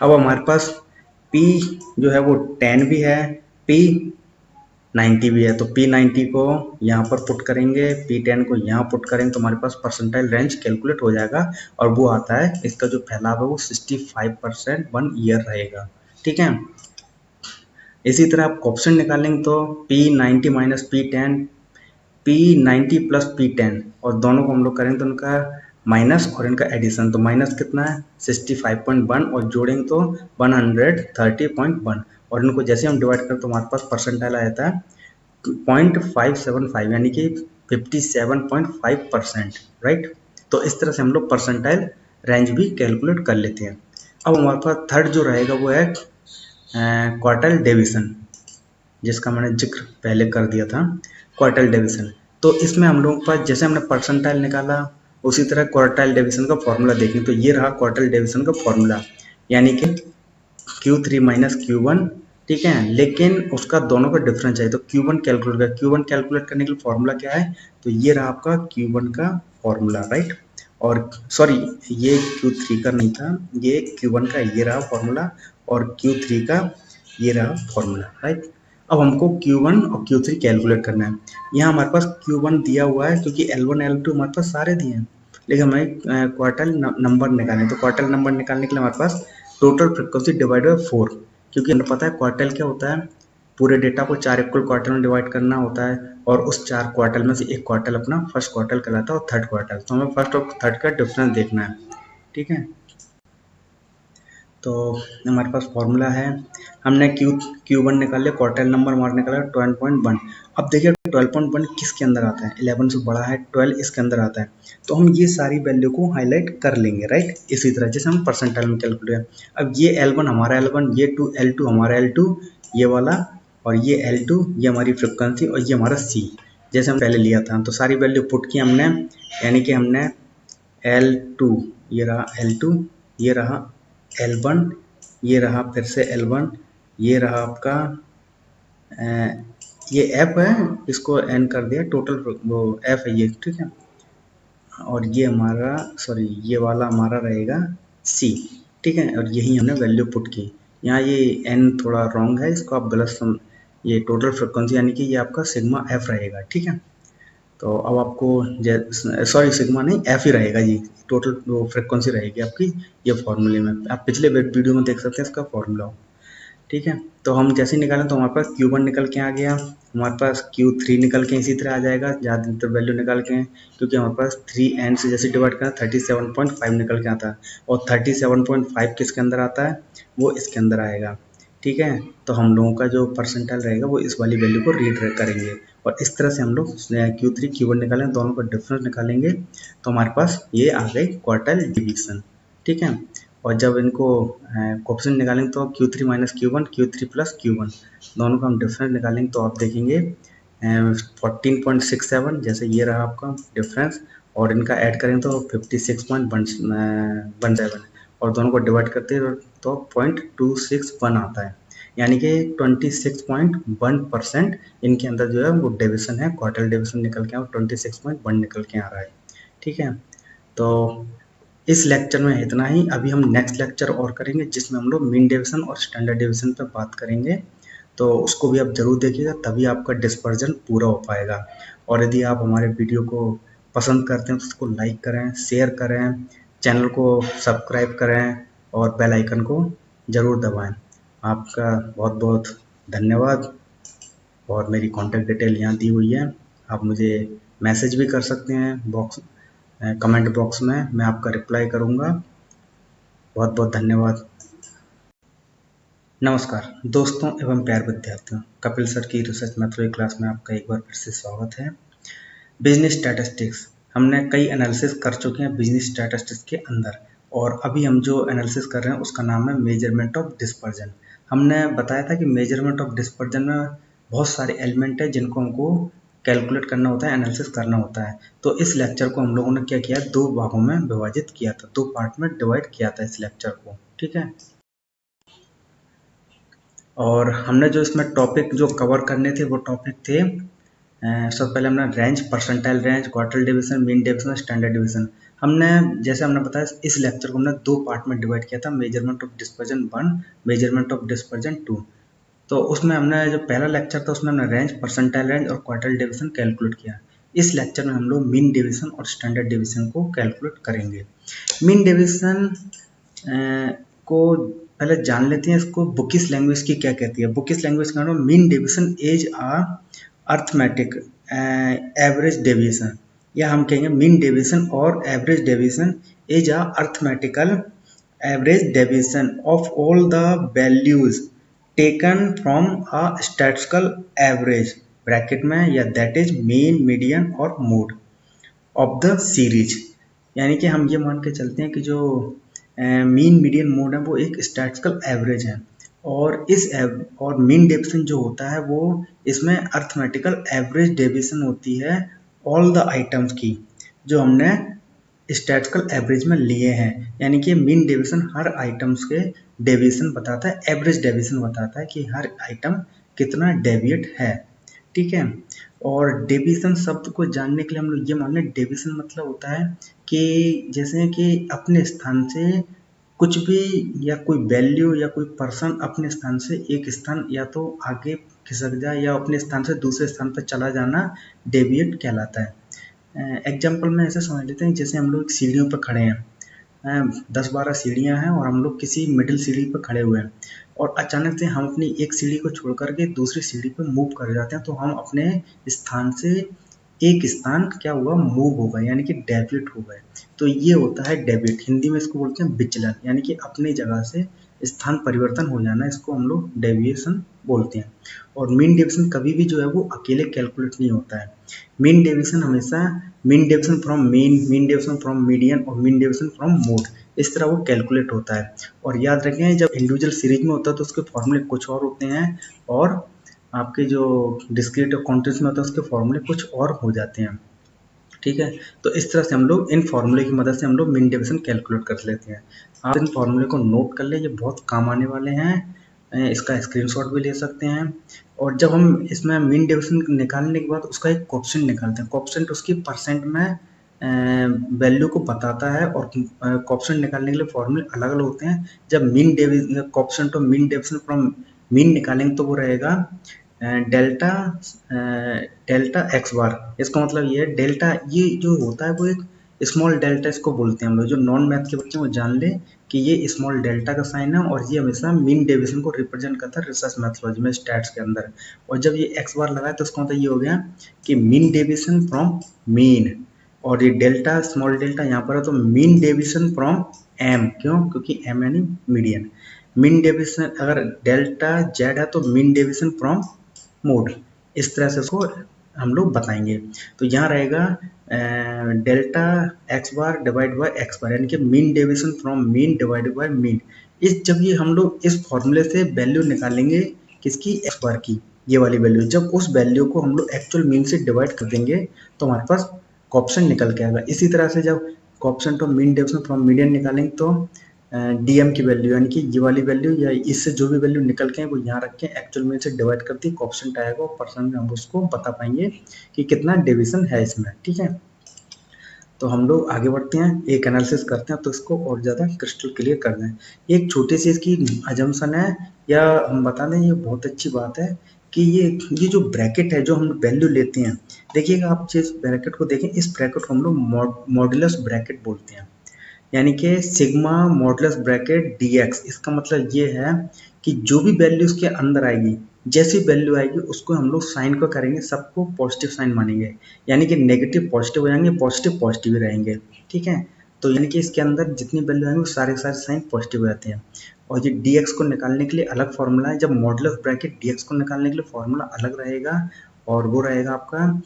अब हमारे पास P जो है वो 10 भी है, P 90 भी है, तो P90 को यहाँ पर पुट करेंगे, P10 को यहाँ पुट करेंगे तो हमारे पास परसेंटाइल रेंज कैलकुलेट हो जाएगा और वो आता है, इसका जो फैलाव है वो 65% 1 ईयर रहेगा। ठीक है, इसी तरह आप ऑप्शन निकालेंगे तो P90 minus P10, P90 plus P10 और दोनों को हम लोग करेंगे तो उनका माइनस और इनका एडिशन, तो माइनस कितना है 65.1 और जोड़ेंगे तो 130.1 और इनको जैसे हम डिवाइड करें तो हमारे पास परसेंटाइल आ जाता है 0.575 यानी कि 57.5%, राइट। तो इस तरह से हम लोग परसेंटाइल रेंज भी कैलकुलेट कर लेते हैं। अब हमारे पास थर्ड जो रहेगा वो है क्वार्टाइल डेविएशन, जिसका मैंने जिक्र पहले कर दिया था, क्वार्टाइल डेविएशन। तो इसमें हम लोगों के पास जैसे हमने परसेंटाइल निकाला उसी तरह क्वार्टाइल डेविएशन का फॉर्मूला देखें तो ये रहा क्वार्टाइल डेविएशन का फॉर्मूला, यानी कि Q3 माइनस Q1, ठीक है, लेकिन उसका दोनों का डिफरेंस चाहिए तो Q1 कैलकुलेट कर, Q1 कैलकुलेट करने के लिए फॉर्मूला क्या है, तो ये रहा आपका Q1 का फॉर्मूला, राइट। और सॉरी, ये Q3 का नहीं था, ये Q1 का ये रहा फॉर्मूला और Q3 का ये रहा फॉर्मूला, राइट। अब हमको Q1 और Q3 कैलकुलेट करना है। यहाँ हमारे पास Q1 दिया हुआ है क्योंकि L1 L2 हमारे पास सारे दिए हैं, लेकिन हमें क्वार्टाइल नंबर निकालने, तो क्वार्टाइल नंबर निकालने के लिए हमारे पास टोटल फ्रीक्वेंसी डिवाइड बाय 4, क्योंकि हमें पता है क्वार्टाइल क्या होता है, पूरे डेटा को 4 इक्वल क्वार्टर में डिवाइड करना होता है और उस 4 क्वार्टर में से एक क्वार्टर अपना फर्स्ट क्वार्टर कहलाता है और थर्ड क्वार्टर, तो हमें फर्स्ट और थर्ड का डिफरेंस देखना है। ठीक है, तो हमारे पास फॉर्मूला है, हमने Q1 निकाल लिया, क्वार्टाइल नंबर हमारा निकाला 12.1। अब देखिए 12.1 किसके अंदर आता है, 11 से बड़ा है, 12 इसके अंदर आता है, तो हम ये सारी वैल्यू को हाईलाइट कर लेंगे, राइट। इसी तरह जैसे हम परसेंटाइल में कैलकुलेट किया, अब ये L1 हमारा L1, ये L2 हमारा L2, ये वाला और ये L2 ये हमारी फ्रिक्वेंसी और ये हमारा C जैसे हम पहले लिया था, तो सारी वैल्यू पुट की हमने, यानी कि हमने L2 ये रहा L2, ये रहा L1, ये रहा फिर से L1, ये रहा आपका ये F है, इसको N कर दिया, टोटल वो F है ये, ठीक है। और ये हमारा सॉरी ये वाला हमारा रहेगा C, ठीक है, और यही हमने वैल्यू पुट की। यहाँ ये N थोड़ा रॉन्ग है, इसको आप गलत ये टोटल फ्रिक्वेंसी यानी कि ये आपका सिग्मा F रहेगा, ठीक है। तो अब आपको सॉरी सिग्मा नहीं F ही रहेगा जी, टोटल वो फ्रिक्वेंसी रहेगी आपकी ये फॉर्मूले में, आप पिछले वीडियो में देख सकते हैं इसका फॉर्मूला, ठीक है। तो हम जैसे ही निकालें तो हमारे पास Q1 निकल के आ गया, हमारे पास Q3 निकल के इसी तरह आ जाएगा, ज़्यादातर वैल्यू निकाल के, क्योंकि हमारे पास 3n से जैसे डिवाइड करें 37.5 निकल के आता है और 37.5 किसके अंदर आता है, वो इसके अंदर आएगा, ठीक है। तो हम लोगों का जो परसेंटाइल रहेगा वो इस वाली वैल्यू को रीड करेंगे और इस तरह से हम लोग Q3 Q1 निकालें, दोनों का डिफरेंस निकालेंगे तो हमारे पास ये आ गई क्वार्टाइल डिवीजन, ठीक है। और जब इनको कोएफिशिएंट निकालेंगे तो Q3 minus Q1, Q3 plus Q1 दोनों का हम डिफरेंस निकालेंगे तो आप देखेंगे 14.67 जैसे ये रहा आपका डिफरेंस और इनका ऐड करें तो 56.17 और दोनों को डिवाइड करते हैं तो 0.261 आता है, यानी कि 26.1% इनके अंदर जो है वो डिवीजन है, क्वार्टाइल डिवीजन निकल के 26.1 निकल के आ रहा है, ठीक है। तो इस लेक्चर में इतना ही, अभी हम नेक्स्ट लेक्चर और करेंगे जिसमें हम लोग मीन डेविएशन और स्टैंडर्ड डेविएशन पर बात करेंगे, तो उसको भी आप जरूर देखिएगा, तभी आपका डिस्पर्जन पूरा हो पाएगा। और यदि आप हमारे वीडियो को पसंद करते हैं तो उसको लाइक करें, शेयर करें, चैनल को सब्सक्राइब करें और बेल आइकन को ज़रूर दबाएं। आपका बहुत बहुत धन्यवाद और मेरी कॉन्टैक्ट डिटेल यहाँ दी हुई है, आप मुझे मैसेज भी कर सकते हैं कमेंट बॉक्स में, मैं आपका रिप्लाई करूँगा। बहुत बहुत धन्यवाद। नमस्कार दोस्तों एवं प्यारे विद्यार्थियों, कपिल सर की रिसर्च मैथड क्लास में आपका एक बार फिर से स्वागत है। बिजनेस स्टैटिस्टिक्स हमने कई एनालिसिस कर चुके हैं बिजनेस स्टैटिस्टिक्स के अंदर, और अभी हम जो एनालिसिस कर रहे हैं उसका नाम है मेजरमेंट ऑफ डिस्पर्जन। हमने बताया था कि मेजरमेंट ऑफ डिस्पर्जन में बहुत सारे एलिमेंट है जिनको हमको कैलकुलेट करना होता है, एनालिसिस करना होता है। तो इस लेक्चर को हम लोगों ने क्या किया, दो भागों में विभाजित किया था, दो पार्ट में डिवाइड किया था इस लेक्चर को, ठीक है। और हमने जो इसमें टॉपिक जो कवर करने थे वो टॉपिक थे, सबसे पहले हमने range, percentile range, quartile division, mean division, standard division. हमने जैसे हमने बताया इस लेक्चर को हमने दो पार्ट में डिवाइड किया था, measurement of dispersion 1, measurement of dispersion 2। तो उसमें हमने जो पहला लेक्चर था उसमें हमने रेंज, परसेंटाइल रेंज और क्वार्टाइल डेविएशन कैलकुलेट किया। इस लेक्चर में हम लोग मीन डेविएशन और स्टैंडर्ड डेविएशन को कैलकुलेट करेंगे। मीन डेविएशन को पहले जान लेते हैं, इसको बुकिश लैंग्वेज की क्या कहती है। बुकिश लैंग्वेज का नाम mean deviation is a arithmetic average deviation, या हम कहेंगे मीन डेविएशन और average deviation is a arithmetical average deviation of all the values taken from a statistical average bracket में, या दैट इज मीन, मीडियन और मोड ऑफ द सीरीज। यानी कि हम ये मान के चलते हैं कि जो मीन, मीडियन, मोड है वो एक स्टैटिस्टिकल एवरेज है, और और मीन डेविएशन जो होता है वो इसमें अर्थमेटिकल एवरेज डेविएशन होती है ऑल द आइटम्स की जो हमने स्टैटिस्टिकल एवरेज में लिए हैं। यानी कि मीन डेविएशन हर आइटम्स के डेविएशन बताता है, एवरेज डेविएशन बताता है कि हर आइटम कितना डेविएट है। ठीक है, और डेविएशन शब्द को जानने के लिए हम लोग ये मान लें, डेविएशन मतलब होता है कि जैसे कि अपने स्थान से कुछ भी, या कोई वैल्यू या कोई पर्सन अपने स्थान से एक स्थान या तो आगे खिसक जाए या अपने स्थान से दूसरे स्थान पर चला जाना डेविएट कहलाता है। एग्जाम्पल में ऐसे समझ लेते हैं, जैसे हम लोग सीढ़ियों पर खड़े हैं, 10-12 सीढ़ियाँ हैं और हम लोग किसी मिडिल सीढ़ी पर खड़े हुए हैं, और अचानक से हम अपनी एक सीढ़ी को छोड़ करके दूसरी सीढ़ी पर मूव कर जाते हैं, तो हम अपने स्थान से एक स्थान क्या हुआ, मूव हो गए, यानी कि डेविएट हो गए। तो ये होता है डेविएट, हिंदी में इसको बोलते हैं विचलन, यानी कि अपनी जगह से स्थान परिवर्तन हो जाना, इसको हम लोग डेविएशन बोलते हैं। और मीन डेविएशन कभी भी जो है वो अकेले कैलकुलेट नहीं होता है। मीन डेविएशन हमेशा mean deviation from mean, mean deviation from median और मीन डेविएशन फ्रॉम मोड, इस तरह वो कैलकुलेट होता है। और याद रखें, जब इंडिविजुअल सीरीज में होता है तो उसके फॉर्मूले कुछ और होते हैं, और आपके जो डिस्क्रीट और कॉन्टिन्यूस में होता है उसके फॉर्मूले कुछ और हो जाते हैं। ठीक है, तो इस तरह से हम लोग इन फॉर्मूले की मदद से हम लोग मीन डेविएशन कैलकुलेट कर लेते हैं। आप इन फॉर्मूले को नोट कर ले, ये बहुत काम आने वाले हैं, इसका स्क्रीनशॉट भी ले सकते हैं। और जब हम इसमें मीन डेविएशन निकालने के बाद उसका एक कोएफिशिएंट निकालते हैं, कोएफिशिएंट उसकी परसेंट में वैल्यू को बताता है, और कोएफिशिएंट निकालने के लिए फॉर्मूले अलग अलग होते हैं। जब मीन डेविएशन कोएफिशिएंट और मीन डेविएशन फ्रॉम मीन निकालेंगे तो वो रहेगा डेल्टा डेल्टा एक्स बार। इसका मतलब ये है, डेल्टा ये जो होता है वो एक स्मॉल डेल्टा इसको बोलते हैं हम लोग। जो नॉन मैथ के बच्चे वो जान ले कि ये स्मॉल डेल्टा का साइन है, और ये हमेशा मीन डेविएशन को रिप्रेजेंट करता है रिसर्च मैथोलॉजी में, स्टैट्स के अंदर। और जब ये एक्स बार लगाए तो उसका मतलब ये हो गया कि मीन डेविएशन फ्रॉम मीन, और ये डेल्टा स्मॉल डेल्टा यहाँ पर है तो मीन डेविएशन फ्रॉम एम, क्यों, क्योंकि एम यानी मीडियन। मीन डेविएशन अगर डेल्टा जेड है तो मीन डेविएशन फ्रॉम मोड, इस तरह से उसको हम लोग बताएंगे। तो यहाँ रहेगा delta X bar divide by X bar, यानी कि mean deviation from mean divided by mean. इस जब ये हम लोग इस फॉर्मूले से वैल्यू निकालेंगे किसकी, एक्स बार की, ये वाली वैल्यू, जब उस वैल्यू को हम लोग एक्चुअल मीन से डिवाइड कर देंगे तो हमारे पास कोएफिशिएंट निकल के आएगा। इसी तरह से जब coefficient of mean deviation from median निकालेंगे तो डीएम की वैल्यू, यानी कि ये वाली वैल्यू या इससे जो भी वैल्यू निकल के वो यहाँ रख के एक्चुअल में से डिवाइड करती कोएफिशिएंट आएगा, और परसेंट में हम उसको बता पाएंगे कि कितना डेविएशन है इसमें। ठीक है, तो हम लोग आगे बढ़ते हैं, एक एनालिसिस करते हैं तो इसको और ज़्यादा क्रिस्टल क्लियर कर दें। एक छोटी सी इसकी अजम्पशन है, या हम बता दें, ये बहुत अच्छी बात है कि ये जो ब्रैकेट है जो हम वैल्यू लेते हैं, देखिएगा आप जिस ब्रैकेट को देखें, इस ब्रैकेट को हम लोग मॉडुलस ब्रैकेट बोलते हैं, यानी कि सिग्मा मॉडुलस ब्रैकेट dx। इसका मतलब ये है कि जो भी वैल्यू उसके अंदर आएगी, जैसी वैल्यू आएगी उसको हम लोग साइन को करेंगे, सबको पॉजिटिव साइन मानेंगे, यानी कि नेगेटिव पॉजिटिव हो जाएंगे, पॉजिटिव पॉजिटिव ही रहेंगे। ठीक है, तो यानी कि इसके अंदर जितनी वैल्यू आएंगे वो सारे साइन पॉजिटिव हो जाते हैं। और ये dx को निकालने के लिए अलग फॉर्मूला है, जब मॉडुलस ब्रैकेट dx को निकालने के लिए फॉर्मूला अलग रहेगा, और वो रहेगा आपका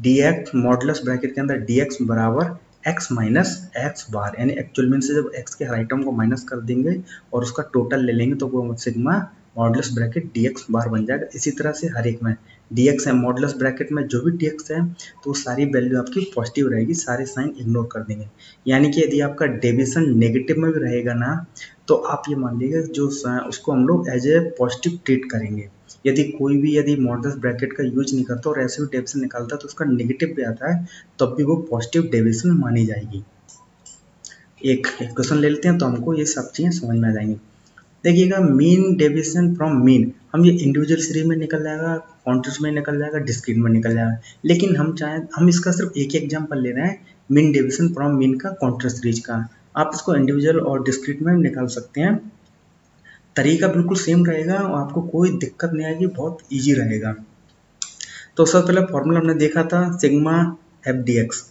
dx मॉडुलस ब्रैकेट के अंदर dx बराबर x माइनस एक्स बार, यानी एक्चुअल मीन से जब x के हर आइटम को माइनस कर देंगे और उसका टोटल ले लेंगे तो वो सिग्मा मॉडुलस ब्रैकेट dx बार बन जाएगा। इसी तरह से हर एक में dx है, मॉडुलस ब्रैकेट में जो भी dx है तो सारी वैल्यू आपकी पॉजिटिव रहेगी, सारे साइन इग्नोर कर देंगे। यानी कि यदि आपका डेविएशन नेगेटिव में भी रहेगा ना, तो आप ये मान लीजिए जो उसको हम लोग एज ए पॉजिटिव ट्रीट करेंगे। यदि मॉडुलस ब्रैकेट का यूज नहीं करता और ऐसे भी डेविएशन निकालता तो उसका नेगेटिव भी आता है, तब भी वो पॉजिटिव डेविएशन मानी जाएगी। एक क्वेश्चन ले लेते हैं तो हमको ये सब चीज़ें समझ में आ जाएंगी। देखिएगा मीन डेविएशन फ्रॉम मीन, हम ये इंडिविजुअल सीरीज में निकल जाएगा, कॉन्ट्रेस्ट में निकल जाएगा, डिस्क्रीट में निकल जाएगा, लेकिन हम इसका सिर्फ एक एग्जाम्पल ले रहे हैं मीन डेविएशन फ्रॉम मीन का कॉन्ट्रेस्ट सीरीज का। आप इसको इंडिविजुअल और डिस्क्रीट में निकाल सकते हैं, तरीका बिल्कुल सेम रहेगा और आपको कोई दिक्कत नहीं आएगी, बहुत ईजी रहेगा। तो सबसे पहले फॉर्मूला हमने देखा था sigma F D x,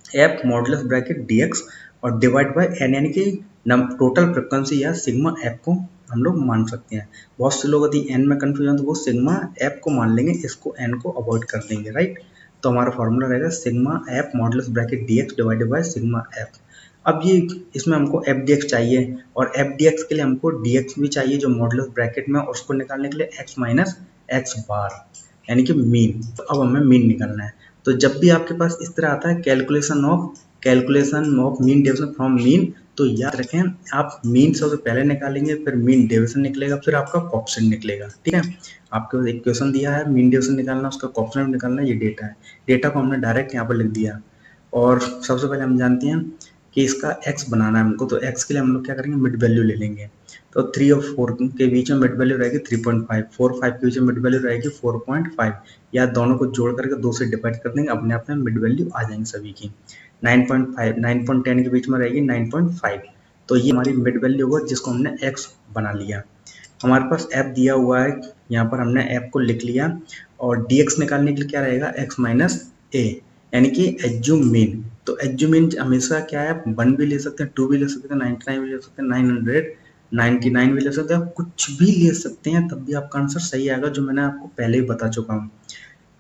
F modulus bracket D x और डिवाइड बाय एन, यानी कि टोटल फ्रिक्वेंसी या सिग्मा एफ को हम लोग मान सकते हैं। बहुत से लोग यदि एन में कन्फ्यूजन तो वो सिग्मा एफ को मान लेंगे, इसको एन को अवॉइड कर देंगे, राइट। तो हमारा फॉर्मूला रहेगा sigma F modulus bracket D x divided by sigma F. अब ये इसमें हमको एफ डी एक्स चाहिए और एफ डी एक्स के लिए हमको डी एक्स भी चाहिए जो मॉडुलस ब्रैकेट में, और उसको निकालने के लिए एक्स माइनस एक्स बार यानी कि मीन। तो अब हमें मीन निकालना है। तो जब भी आपके पास इस तरह आता है calculation of mean deviation from mean, तो याद रखें आप मीन सबसे पहले निकालेंगे, फिर मीन डेविएशन निकलेगा, फिर आपका कोएफिशिएंट निकलेगा, ठीक है। आपके पास एक क्वेश्चन दिया है मीन डेविएशन निकालना, उसका कोएफिशिएंट निकालना, ये डेटा है, डेटा को हमने डायरेक्ट यहाँ पर लिख दिया। और सबसे पहले हम जानते हैं कि इसका x बनाना है हमको, तो x के लिए हम लोग क्या करेंगे, मिड वैल्यू ले लेंगे। तो 3 और 4 के बीच में मिड वैल्यू रहेगी 3.5, 4 5 के बीच में मिड वैल्यू रहेगी 4.5, या दोनों को जोड़ करके 2 से डिवाइड कर देंगे, अपने आप में मिड वैल्यू आ जाएंगी सभी की। 9.5 9.10 के बीच में रहेगी 9.5, तो ये हमारी मिड वैल्यू होगा जिसको हमने x बना लिया। हमारे पास f दिया हुआ है, यहाँ पर हमने f को लिख लिया, और dx निकालने के लिए क्या रहेगा, x माइनस a, यानी कि एज्यूम मीन। तो एज्यूम मीन हमेशा क्या है, 1 भी ले सकते हैं, 2 भी ले सकते हैं, 99 भी ले सकते हैं, 999 भी ले सकते हैं, आप कुछ भी ले सकते हैं, तब भी आपका आंसर सही आएगा, जो मैंने आपको पहले ही बता चुका हूँ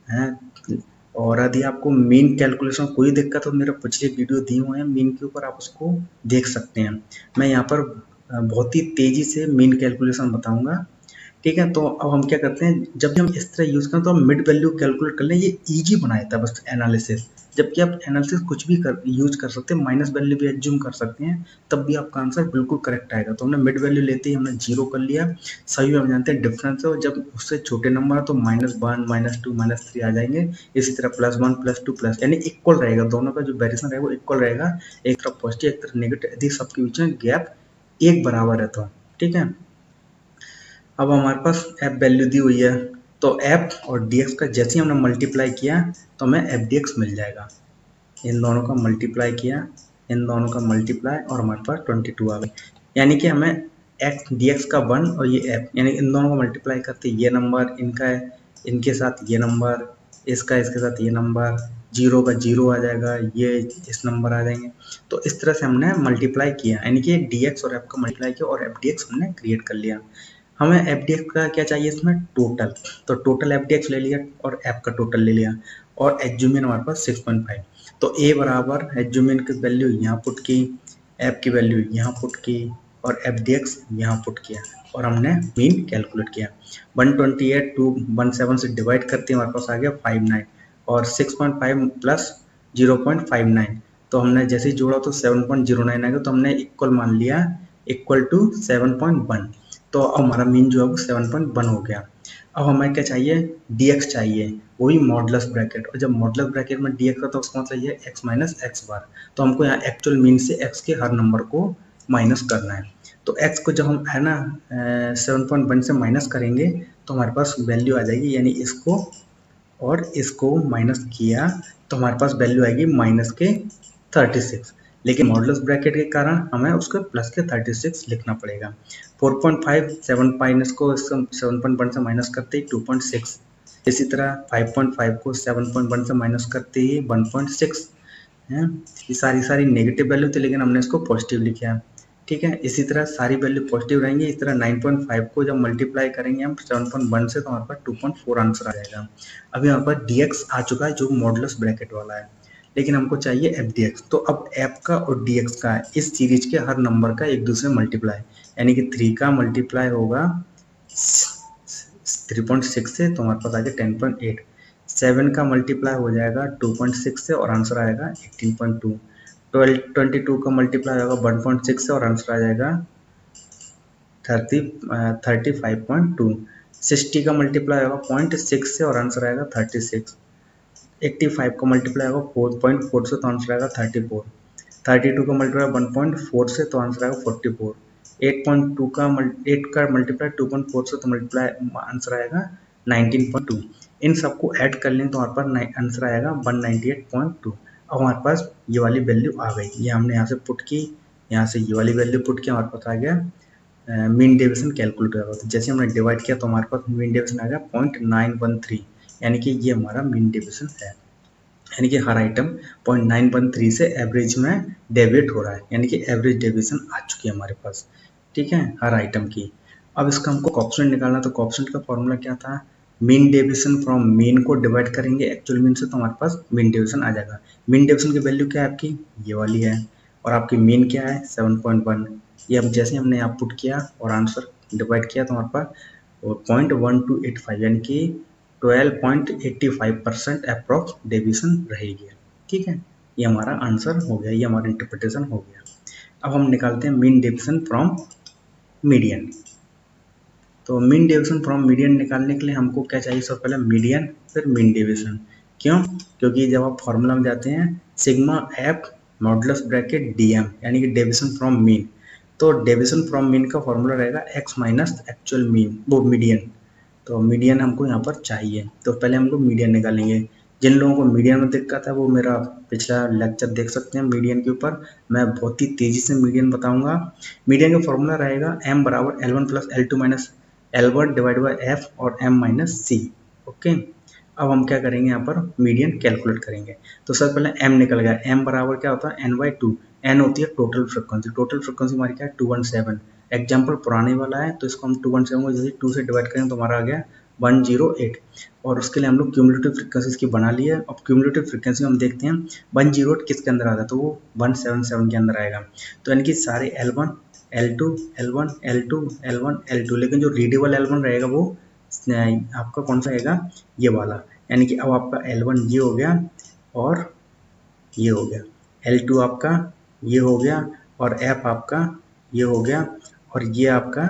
है। और यदि आपको मीन कैलकुलेशन कोई दिक्कत हो, मेरे पिछले वीडियो दिए हुए हैं मीन के ऊपर, आप उसको देख सकते हैं। मैं यहाँ पर बहुत ही तेज़ी से मीन कैलकुलेशन बताऊँगा, ठीक है। तो अब हम क्या करते हैं, जब भी हम इस तरह यूज़ करें तो हम मिड वैल्यू कैलकुलेट कर लें, ये ईजी बना देता है बस एनालिसिस। जबकि आप एनालिसिस कुछ भी यूज कर सकते हैं, माइनस वैल्यू भी एज्यूम कर सकते हैं, तब भी आपका आंसर बिल्कुल करेक्ट आएगा। तो हमने मिड वैल्यू लेते ही हमने 0 कर लिया, सभी हम जानते हैं डिफरेंस है, और जब उससे छोटे नंबर है तो -1 -2 -3 आ जाएंगे। इसी तरह +1 +2 प्लस, यानी इक्वल रहेगा, दोनों का जो वेरिएशन रहेगा वो इक्वल रहेगा, एक तरफ पॉजिटिव एक तरफ नेगेटिव, यदि सबके बीच में गैप एक बराबर है तो, ठीक है। अब हमारे पास एफ वैल्यू दी हुई है, तो एफ और डी एक्स का जैसे ही हमने मल्टीप्लाई किया तो हमें एफ डी एक्स मिल जाएगा। इन दोनों का मल्टीप्लाई किया, इन दोनों का मल्टीप्लाई, और हमारे पास 22 आ गई, यानी कि हमें एक्स डी एक्स का 1 और ये एफ, यानी इन दोनों को मल्टीप्लाई करते ये नंबर इनका है, इनके साथ ये नंबर, इसका इसके साथ ये नंबर, 0 का 0 आ जाएगा, ये इस नंबर आ जाएंगे। तो इस तरह से हमने मल्टीप्लाई किया, यानी कि डी एक्स और एफ का मल्टीप्लाई किया और एफ डी एक्स हमने क्रिएट कर लिया। हमें एफ डी एक्स का क्या चाहिए इसमें, टोटल, तो टोटल एफ डी एक्स ले लिया और एफ का टोटल ले लिया, और एज्यूमिन हमारे पास 6.5। तो ए बराबर एज्यूमिन की वैल्यू यहाँ पुट की, एफ की वैल्यू यहाँ पुट की, और एफ डी एक्स यहाँ पुट किया, और हमने मीन कैलकुलेट किया। 128 टू 17 से डिवाइड करते हमारे पास आ गया 59, और 6.5 प्लस 0.59, तो हमने जैसे ही जोड़ा तो 7.09 आ गया, तो हमने इक्वल मान लिया, इक्वल टू 7.1, तो अब हमारा मीन जो है वो 7.1 हो गया। अब हमें क्या चाहिए, dx चाहिए, वही मॉडुलस ब्रैकेट, और जब मॉडुलस ब्रैकेट में dx का तो उसका मतलब है x माइनस एक्स बार, तो हमको यहाँ एक्चुअल मीन से x के हर नंबर को माइनस करना है। तो x को जब हम है ना 7.1 से माइनस करेंगे तो हमारे पास वैल्यू आ जाएगी, यानी इसको और इसको माइनस किया तो हमारे पास वैल्यू आएगी माइनस के 36, लेकिन मॉडुलस ब्रैकेट के कारण हमें उसको प्लस के 36 लिखना पड़ेगा। 4.5 7 को 7.1 से माइनस करते ही 2.6, इसी तरह 5.5 को 7.1 से माइनस करते ही 1.6 है। ये सारी नेगेटिव वैल्यू थी, लेकिन हमने इसको पॉजिटिव लिखा, ठीक है। इसी तरह सारी वैल्यू पॉजिटिव रहेंगी। इस तरह 9.5 को जब मल्टीप्लाई करेंगे हम 7.1 से तो हमारे पास 2.4 आंसर आ जाएगा। अभी हमारे पास dx आ चुका है जो मॉडुलस ब्रैकेट वाला है, लेकिन हमको चाहिए एफ डी एक्स। तो अब एफ का और डी एक्स का इस सीरीज के हर नंबर का एक दूसरे मल्टीप्लाई, यानी कि 3 का मल्टीप्लाई होगा 3.6 से, तो हमारे पास आ गया 10.8। 7 का मल्टीप्लाई हो जाएगा 2.6 से और आंसर आएगा 18.2। 22 का मल्टीप्लाई होगा 1.6 से और आंसर आ जाएगा 35.2। 60 का मल्टीप्लाई होगा 0.6 से और आंसर आएगा 36। 85 का मल्टीप्लाई होगा 4.4 से तो आंसर आएगा 34। 32 का मल्टीप्लाई 1.4 से तो आंसर आएगा 44। 8.2 का 8 का मल्टीप्लाई 2.4 से तो मल्टीप्लाई आंसर आएगा 19.2। इन सबको ऐड कर लें तो हमारे पास आंसर आएगा 198.2। अब हमारे पास ये वाली वैल्यू आ गई, ये हमने यहाँ से पुट की, यहाँ से ये वाली वैल्यू पुट की, हमारे पास आ गया मीन डेविएशन कैलकुलेट होगा। तो जैसे हमने डिवाइड किया तो हमारे पास मीन डेविएशन आ गया 0.913, यानी कि ये हमारा मीन डेविएशन है, यानी कि हर आइटम 0.913 से एवरेज में डेविएट हो रहा है, यानी कि एवरेज डेविएशन आ चुकी है हमारे पास, ठीक है, हर आइटम की। अब इसका हमको कोएफिशिएंट निकालना, तो कोएफिशिएंट का फॉर्मूला क्या था, मीन डेविएशन फ्रॉम मीन को डिवाइड करेंगे एक्चुअल मीन से तो हमारे पास मीन डेविएशन आ जाएगा। मीन डेविएशन की वैल्यू क्या है आपकी, ये वाली है, और आपकी मीन क्या है 7.1। ये अब जैसे हमने यहाँ पुट किया और आंसर डिवाइड किया तो हमारे पास 0.1285 यानी कि 12.85% अप्रॉक्स डेविएशन रहेगी, ठीक है। ये हमारा आंसर हो गया, ये हमारा इंटरप्रिटेशन हो गया। अब हम निकालते हैं मीन डेविएशन फ्रॉम मीडियन। तो मीन डेविएशन फ्रॉम मीडियन निकालने के लिए हमको क्या चाहिए, सबसे पहले मीडियन फिर मीन डेविएशन। क्यों, क्योंकि जब आप फॉर्मूला में जाते हैं sigma F modulus bracket DM यानी कि डेविएशन फ्रॉम मीन, तो डेविएशन फ्रॉम मीन का फॉर्मूला रहेगा एक्स माइनस एक्चुअल मीन, वो मीडियन। तो मीडियन हमको यहाँ पर चाहिए, तो पहले हम लोग मीडियन निकालेंगे। जिन लोगों को मीडियन में दिक्कत है वो मेरा पिछला लेक्चर देख सकते हैं मीडियन के ऊपर, मैं बहुत ही तेज़ी से मीडियन बताऊंगा। मीडियन का फॉर्मूला रहेगा m बराबर L1 plus L2 minus L1 divide by F और m माइनस सी। ओके, अब हम क्या करेंगे, यहाँ पर मीडियन कैलकुलेट करेंगे। तो सबसे पहले m निकल गया, m बराबर क्या होता है n/2, n होती है टोटल फ्रिक्वेंसी, टोटल फ्रिक्वेंसी हमारी क्या है 217। एग्जाम्पल पुराने वाला है तो इसको हम 217 को जैसे 2 से डिवाइड करें तो हमारा आ गया 108, और उसके लिए हम लोग क्यूमुलेटिव फ्रिक्वेंसी की बना ली है। अब क्यूमुलेटिव फ्रिक्वेंसी हम देखते हैं 108 किसके अंदर आता है, तो वो 177 के अंदर आएगा। तो यानी कि सारे L1 L2 L1 L2 L1 L2, लेकिन जो रीडेबल L1 रहेगा वो आपका कौन सा रहेगा, ये वाला। यानी कि अब आपका L1 ये हो गया और ये हो गया, L2 आपका ये हो गया और F आपका ये हो गया, और ये आपका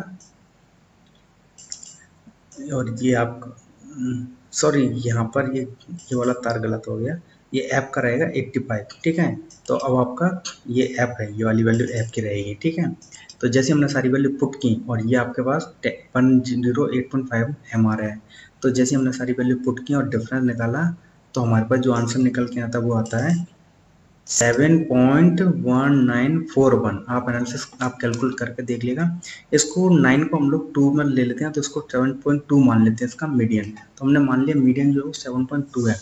सॉरी यहाँ पर ये वाला तार गलत हो गया, ये ऐप का रहेगा 85, ठीक है। तो अब आपका ये ऐप है, ये वाली वैल्यू ऐप की रहेगी, ठीक है। तो जैसे हमने सारी वैल्यू पुट की और ये आपके पास 108.5 एम आ रहा है, तो जैसे हमने सारी वैल्यू पुट की और डिफरेंस निकाला तो हमारे पास जो आंसर निकल के आता है वो आता है 7.1941। आप एनालिसिस आप कैलकुलेट करके देख लेगा। इसको 9 को हम लोग 2 में ले लेते हैं तो इसको 7.2 मान लेते हैं इसका मीडियन। तो हमने मान लिया मीडियन जो 7.2 है।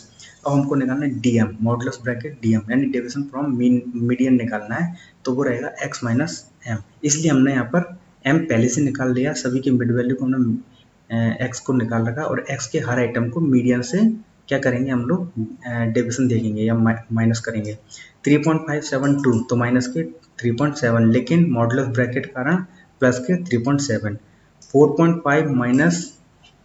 अब हमको निकालना है डीएम मॉडुलस ब्रैकेट डीएम यानी डेविएशन फ्रॉम मीडियन निकालना है, तो वो रहेगा एक्स माइनस एम। इसलिए हमने यहाँ पर एम पहले से निकाल लिया, सभी की मिड वैल्यू को हमने एक्स को निकाल रखा और एक्स के हर आइटम को मीडियन से क्या करेंगे हम लोग डेविएशन देखेंगे या माइनस करेंगे। 3.572 तो माइनस के 3.7, लेकिन मॉडुलस ब्रैकेट कारण प्लस के 3.7, 4.5 माइनस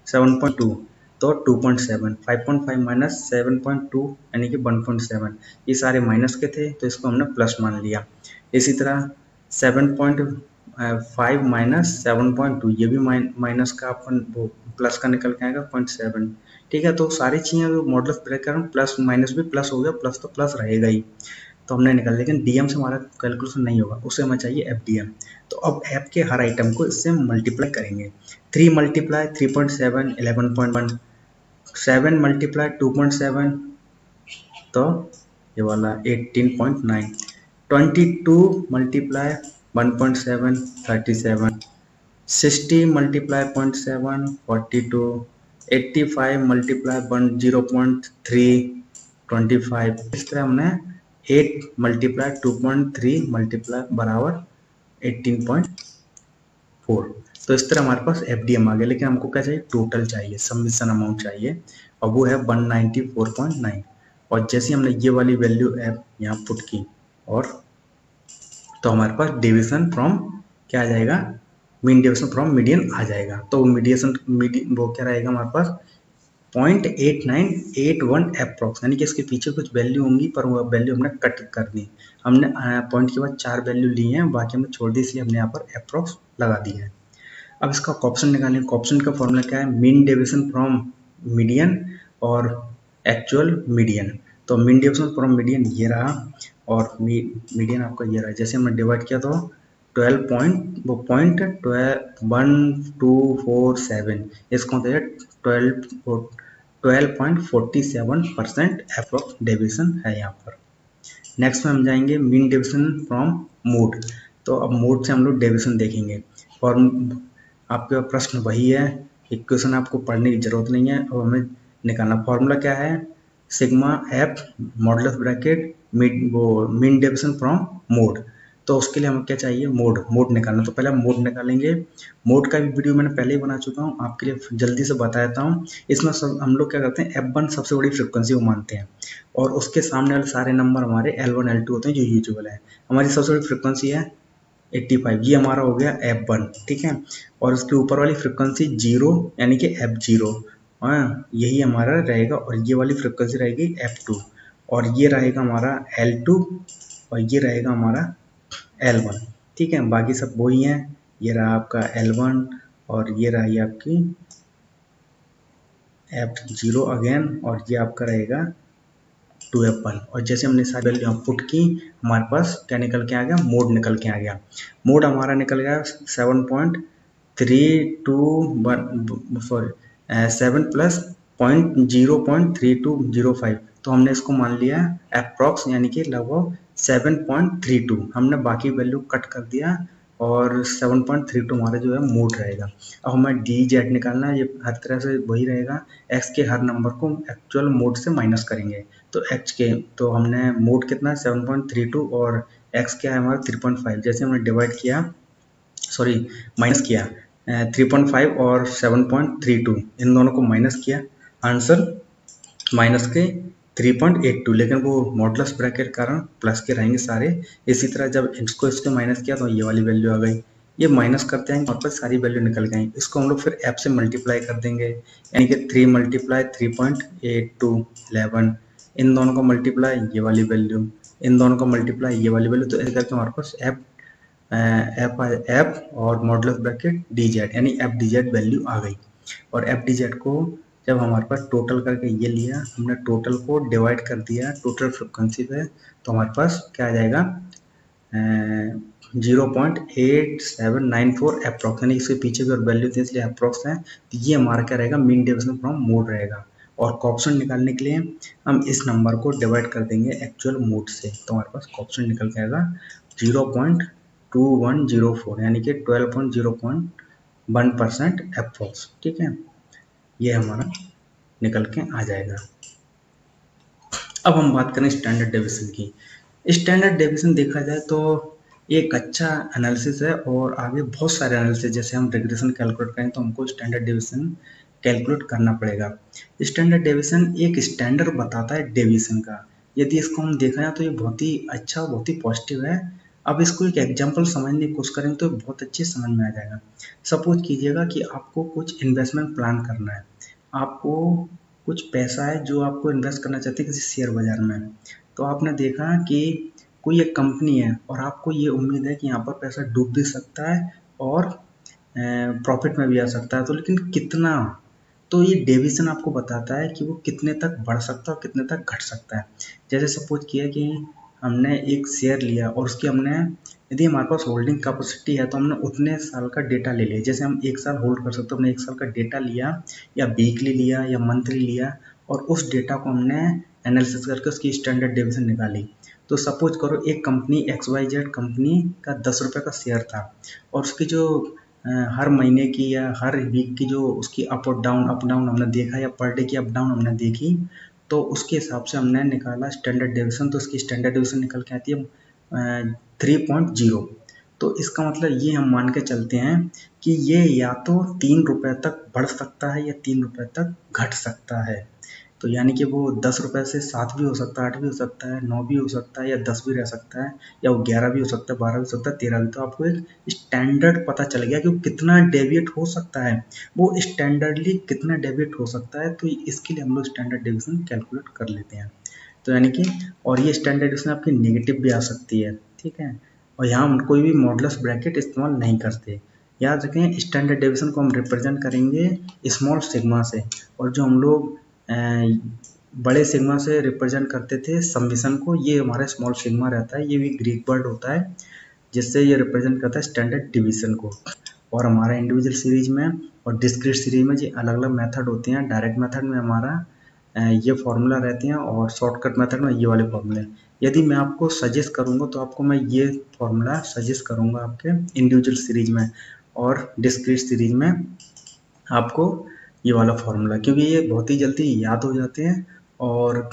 7.2 तो 2.7, 5.5 माइनस 7.2 यानी कि 1.7, ये सारे माइनस के थे तो इसको हमने प्लस मान लिया। इसी तरह 7.5 माइनस 7.2 ये भी माइनस का अपन वो प्लस का निकल के आएगा 0.7, ठीक है। तो सारी चीज़ें मॉडुलस ब्रैकेट कारण प्लस माइनस भी प्लस हो गया, प्लस तो प्लस रहेगा ही, तो हमने निकाल, लेकिन डीएम से हमारा कैलकुलेशन नहीं होगा, उसे हमें चाहिए एफडीएम। तो अब एफ के हर आइटम को इससे मल्टीप्लाई करेंगे। 3 मल्टीप्लाई 3.7 11.1, 7 मल्टीप्लाई 2.7 तो ये वाला 18.9, 22 मल्टीप्लाई 1.7 37, 60 मल्टीप्लाई 0.7 42, 85 मल्टीप्लाई 0.3 25। इस तरह हमने 8 मल्टीप्लाई 2.3 मल्टीप्लाई बराबर 18.4। तो इस तरह हमारे पास एफडीएम आ गया, लेकिन हमको क्या चाहिए, टोटल चाहिए, सबमिशन अमाउंट चाहिए, और वो है 194.9। और जैसे हमने ये वाली वैल्यू यहाँ पुट की और तो हमारे पास डेविएशन फ्रॉम क्या आ जाएगा, मीन डेविएशन फ्रॉम मीडियन आ जाएगा। तो वो क्या रहेगा हमारे पास 0.8981 अप्रॉक्स, यानी कि इसके पीछे कुछ वैल्यू होंगी पर वो वैल्यू हमने कट कर दी। हमने पॉइंट के बाद 4 वैल्यू ली हैं, बाकी हमने छोड़ दी, इसलिए हमने यहाँ पर अप्रॉक्स लगा दी है। अब इसका कॉप्शन निकालें। कॉप्शन का फॉर्मूला क्या है, मीन डेविएशन फ्रॉम मीडियन और एक्चुअल मीडियन। तो मीन डेविएशन फ्रॉम मीडियन ये रहा और मीडियन आपका ये रहा। जैसे हमने डिवाइड किया तो 12.1247, इसको होता है 12.47% अप्रोक्स डेविएशन है यहाँ पर। नेक्स्ट में हम जाएंगे मीन डेविएशन फ्रॉम मोड। तो अब मोड से हम लोग डेविएशन देखेंगे। फॉर्म आपका प्रश्न वही है, इक्वेशन आपको पढ़ने की जरूरत नहीं है और हमें निकालना। फॉर्मूला क्या है, sigma F modulus bracket mean deviation from mode. तो उसके लिए हमें क्या चाहिए, मोड निकालना। तो पहले हम मोड निकालेंगे। मोड का भी वीडियो मैंने पहले ही बना चुका हूँ, आपके लिए जल्दी से बता देता हूँ। इसमें सब हम लोग क्या करते हैं, F1 सबसे बड़ी फ्रिक्वेंसी को मानते हैं और उसके सामने वाले सारे नंबर हमारे L1 L2 होते हैं जो यूजुअल है। हमारी सबसे बड़ी फ्रिक्वेंसी है 85, ये हमारा हो गया F1, ठीक है। और उसके ऊपर वाली फ्रिक्वेंसी 0 यानी कि F0, हाँ यही हमारा रहेगा। और ये वाली फ्रिक्वेंसी रहेगी F2 और ये रहेगा हमारा L2 और ये रहेगा हमारा L1, ठीक है। बाकी सब वही हैं, ये रहा आपका L1 और ये रही आपकी F0 अगेन और ये आपका रहेगा 2F1। और जैसे हमने सारी वैल्यू पुट की, हमारे पास क्या निकल के आ गया, मोड निकल के आ गया। मोड हमारा निकल गया 7 प्लस 0.3205। तो हमने इसको मान लिया अप्रॉक्स यानी कि लगभग 7.32। हमने बाकी वैल्यू कट कर दिया और 7.32 हमारा जो है मोड रहेगा। अब हमें डी जेड निकालना है, ये हर तरह से वही रहेगा। एक्स के हर नंबर को एक्चुअल मोड से माइनस करेंगे। तो एक्स के तो हमने मोड कितना है 7.32 और एक्स क्या है हमारा 3.5। जैसे हमने डिवाइड किया, सॉरी माइनस किया 3.5 और 7.32, इन दोनों को माइनस किया, आंसर माइनस के 3.82। लेकिन वो मॉडुलस ब्रैकेट के कारण प्लस के रहेंगे सारे। इसी तरह जब इसको इसके माइनस किया तो ये वाली वैल्यू आ गई। ये माइनस करते हैं और पर सारी वैल्यू निकल गई। इसको हम लोग फिर एफ से मल्टीप्लाई कर देंगे, यानी कि 3 मल्टीप्लाई 3.82 11, इन दोनों को मल्टीप्लाई ये वाली वैल्यू, इन दोनों को मल्टीप्लाई ये वाली वैल्यू। तो ऐसे करके हमारे पास एफ और मॉडुलस ब्रैकेट डी जेड यानी एफ डी जेड वैल्यू आ गई। और एफ डी जेड को जब हमारे पास टोटल करके ये लिया, हमने टोटल को डिवाइड कर दिया टोटल फ्रिक्वेंसी पे, तो हमारे पास क्या आ जाएगा 0.8794 अप्रॉक्स, यानी इसके पीछे की और वैल्यू थी इसलिए अप्रॉक्स है। तो ये हमारा क्या रहेगा, मीन डेविएशन फ्रॉम मोड रहेगा। और कॉएफिशिएंट निकालने के लिए हम इस नंबर को डिवाइड कर देंगे एक्चुअल मोड से, तो हमारे पास कॉएफिशिएंट निकल के आएगा 0.2104 यानी कि 12.1% अप्रॉक्स, ठीक है। ये हमारा निकल के आ जाएगा। अब हम बात करें स्टैंडर्ड डेविएशन की। स्टैंडर्ड डेविएशन देखा जाए तो एक अच्छा एनालिसिस है और आगे बहुत सारे एनालिसिस, जैसे हम रिग्रेशन कैलकुलेट करें तो हमको स्टैंडर्ड डेविएशन कैलकुलेट करना पड़ेगा। स्टैंडर्ड डेविएशन एक स्टैंडर्ड बताता है डेविएशन का। यदि इसको हम देखा जाए तो ये बहुत ही अच्छा, बहुत ही पॉजिटिव है। अब इसको एक एग्जाम्पल समझने की कोशिश करें तो बहुत अच्छे समझ में आ जाएगा। सपोज कीजिएगा कि आपको कुछ इन्वेस्टमेंट प्लान करना है, आपको कुछ पैसा है जो आपको इन्वेस्ट करना चाहते हैं किसी शेयर बाजार में। तो आपने देखा कि कोई एक कंपनी है और आपको ये उम्मीद है कि यहाँ पर पैसा डूब भी सकता है और प्रॉफिट में भी आ सकता है, तो लेकिन कितना, तो ये डेविएशन आपको बताता है कि वो कितने तक बढ़ सकता है और कितने तक घट सकता है। जैसे सपोज किया कि हमने एक शेयर लिया और उसकी हमने, यदि हमारे पास होल्डिंग कैपेसिटी है तो हमने उतने साल का डेटा ले लिया। जैसे हम 1 साल होल्ड कर सकते हैं, हमने 1 साल का डेटा लिया या वीकली लिया या मंथली लिया और उस डेटा को हमने एनालिसिस करके उसकी स्टैंडर्ड डेविएशन निकाली। तो सपोज करो एक कंपनी XYZ कंपनी का 10 रुपये का शेयर था और उसकी जो हर महीने की या हर वीक की जो उसकी अप डाउन हमने देखा या पर डे की अप डाउन हमने देखी, तो उसके हिसाब से हमने निकाला स्टैंडर्ड डेविएशन। तो उसकी स्टैंडर्ड डेविएशन निकल के आती है 3.0। तो इसका मतलब ये हम मान के चलते हैं कि ये या तो 3 रुपये तक बढ़ सकता है या 3 रुपये तक घट सकता है। तो यानी कि वो 10 रुपये से 7 भी हो सकता है, 8 भी हो सकता है, 9 भी हो सकता है या 10 भी रह सकता है, या वो 11 भी हो सकता है, 12 भी हो सकता है, 13 भी। तो आपको एक स्टैंडर्ड पता चल गया कि वो कितना डेविएट हो सकता है, वो स्टैंडर्डली कितना डेविएट हो सकता है। तो इसके लिए हम लोग स्टैंडर्ड डेविएशन कैलकुलेट कर लेते हैं। तो यानी कि, और ये स्टैंडर्ड डेविएशन आपकी नेगेटिव भी आ सकती है, ठीक है। और यहाँ हम कोई भी मॉडुलस ब्रैकेट इस्तेमाल नहीं करते। याद रखें स्टैंडर्ड डेविएशन को हम रिप्रेजेंट करेंगे स्मॉल सिग्मा से, और जो हम लोग बड़े सिग्मा से रिप्रेजेंट करते थे समेशन को, ये हमारा स्मॉल सिग्मा रहता है। ये भी ग्रीक वर्ड होता है जिससे ये रिप्रेजेंट करता है स्टैंडर्ड डिवीजन को। और हमारा इंडिविजुअल सीरीज में और डिस्क्रीट सीरीज में ये अलग अलग मेथड होते हैं। डायरेक्ट मेथड में हमारा ये फार्मूला रहते हैं और शॉर्टकट मेथड में ये वाले फार्मूले। यदि मैं आपको सजेस्ट करूँगा तो आपको मैं ये फार्मूला सजेस्ट करूँगा आपके इंडिविजुअल सीरीज में, और डिस्क्रीट सीरीज में आपको ये वाला फार्मूला, क्योंकि ये बहुत ही जल्दी याद हो जाते हैं। और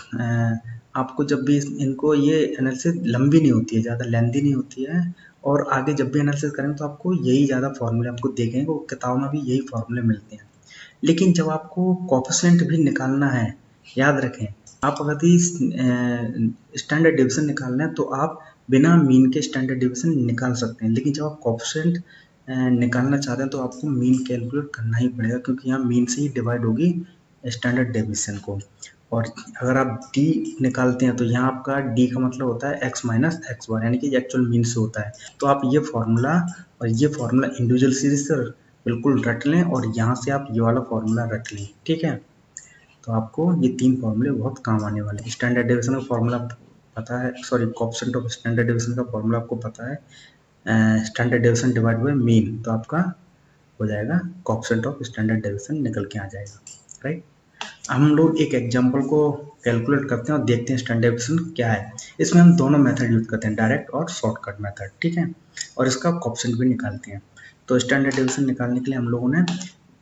आपको जब भी इनको ये एनालिसिस लंबी नहीं होती है, ज़्यादा लेंदी नहीं होती है, और आगे जब भी एनालिसिस करेंगे तो आपको यही ज़्यादा फार्मूले आपको देखेंगे, वो किताब में भी यही फार्मूले मिलते हैं। लेकिन जब आपको कोएफिशिएंट भी निकालना है, याद रखें, आप अगर स्टैंडर्ड डिवीजन निकालना है तो आप बिना मीन के स्टैंडर्ड डिवीजन निकाल सकते हैं। लेकिन जब आप कोएफिशिएंट निकालना चाहते हैं तो आपको मीन कैलकुलेट करना ही पड़ेगा, क्योंकि यहाँ मीन से ही डिवाइड होगी स्टैंडर्ड डिवीजन को। और अगर आप डी निकालते हैं तो यहाँ आपका डी का मतलब होता है एक्स माइनस एक्स बार, यानी कि एक्चुअल मीन से होता है। तो आप ये फार्मूला और ये फार्मूला इंडिविजुअल सीरीज से बिल्कुल रट लें, और यहाँ से आप ये वाला फार्मूला रट लें, ठीक है। तो आपको ये 3 फार्मूले बहुत काम आने वाले हैं। स्टैंडर्ड डिवीजन का फार्मूला पता है, sorry coefficient of standard division का फार्मूला आपको पता है, standard division divide by mean, तो आपका हो जाएगा कोएफिशिएंट ऑफ स्टैंडर्ड डिवीजन निकल के आ जाएगा, राइट। हम लोग एक एग्जांपल को कैलकुलेट करते हैं और देखते हैं स्टैंडर्ड डिवीजन क्या है। इसमें हम दोनों मेथड यूज करते हैं, डायरेक्ट और शॉर्टकट मेथड, ठीक है, और इसका कोएफिशिएंट भी निकालते हैं। तो स्टैंडर्ड डिवीजन निकालने के लिए हम लोगों ने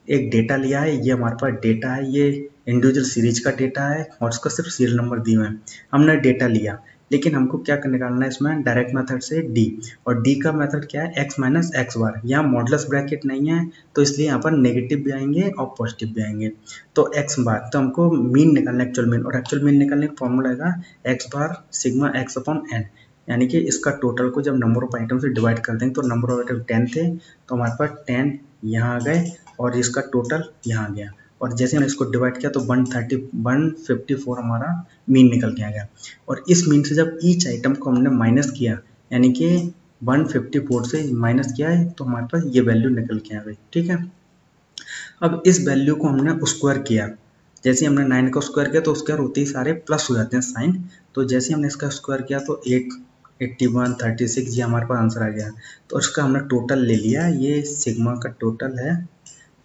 एक डेटा लिया है, ये हमारे पास डेटा है, ये इंडिविजुअल सीरीज का डेटा है और इसका सिर्फ सीरियल नंबर दिए हुए हैं। हमने डेटा लिया, लेकिन हमको क्या निकालना है इसमें, डायरेक्ट मेथड से डी, और डी का मेथड क्या है, एक्स माइनस एक्स बार। यहाँ मॉडुलस ब्रैकेट नहीं है तो इसलिए यहाँ पर नेगेटिव भी आएंगे और पॉजिटिव भी आएंगे। तो एक्स बार, तो हमको मीन निकालना है, एक्चुअल मीन, और एक्चुअल मीन निकालने का फॉर्मूला है एक्स बार सिग्मा एक्स अपॉन एन, यानी कि इसका टोटल को जब नंबर ऑफ आइटम से डिवाइड कर देंगे तो नंबर ऑफ आइटम 10 थे, तो हमारे पास 10 यहाँ आ गए और इसका टोटल यहाँ आ गया। और जैसे हमने इसको डिवाइड किया तो 154 हमारा मीन निकल के आ गया। और इस मीन से जब ईच आइटम को हमने माइनस किया, यानी कि 154 से माइनस किया है, तो हमारे पास ये वैल्यू निकल के आ गई, ठीक है। अब इस वैल्यू को हमने स्क्वायर किया, जैसे हमने 9 का स्क्वायर किया तो स्क्वायर होते ही सारे प्लस हो जाते हैं साइन। तो जैसे हमने इसका स्क्वायर किया तो 81 36 ये हमारे पास आंसर आ गया। तो इसका हमने टोटल ले लिया, ये सिग्मा का टोटल है,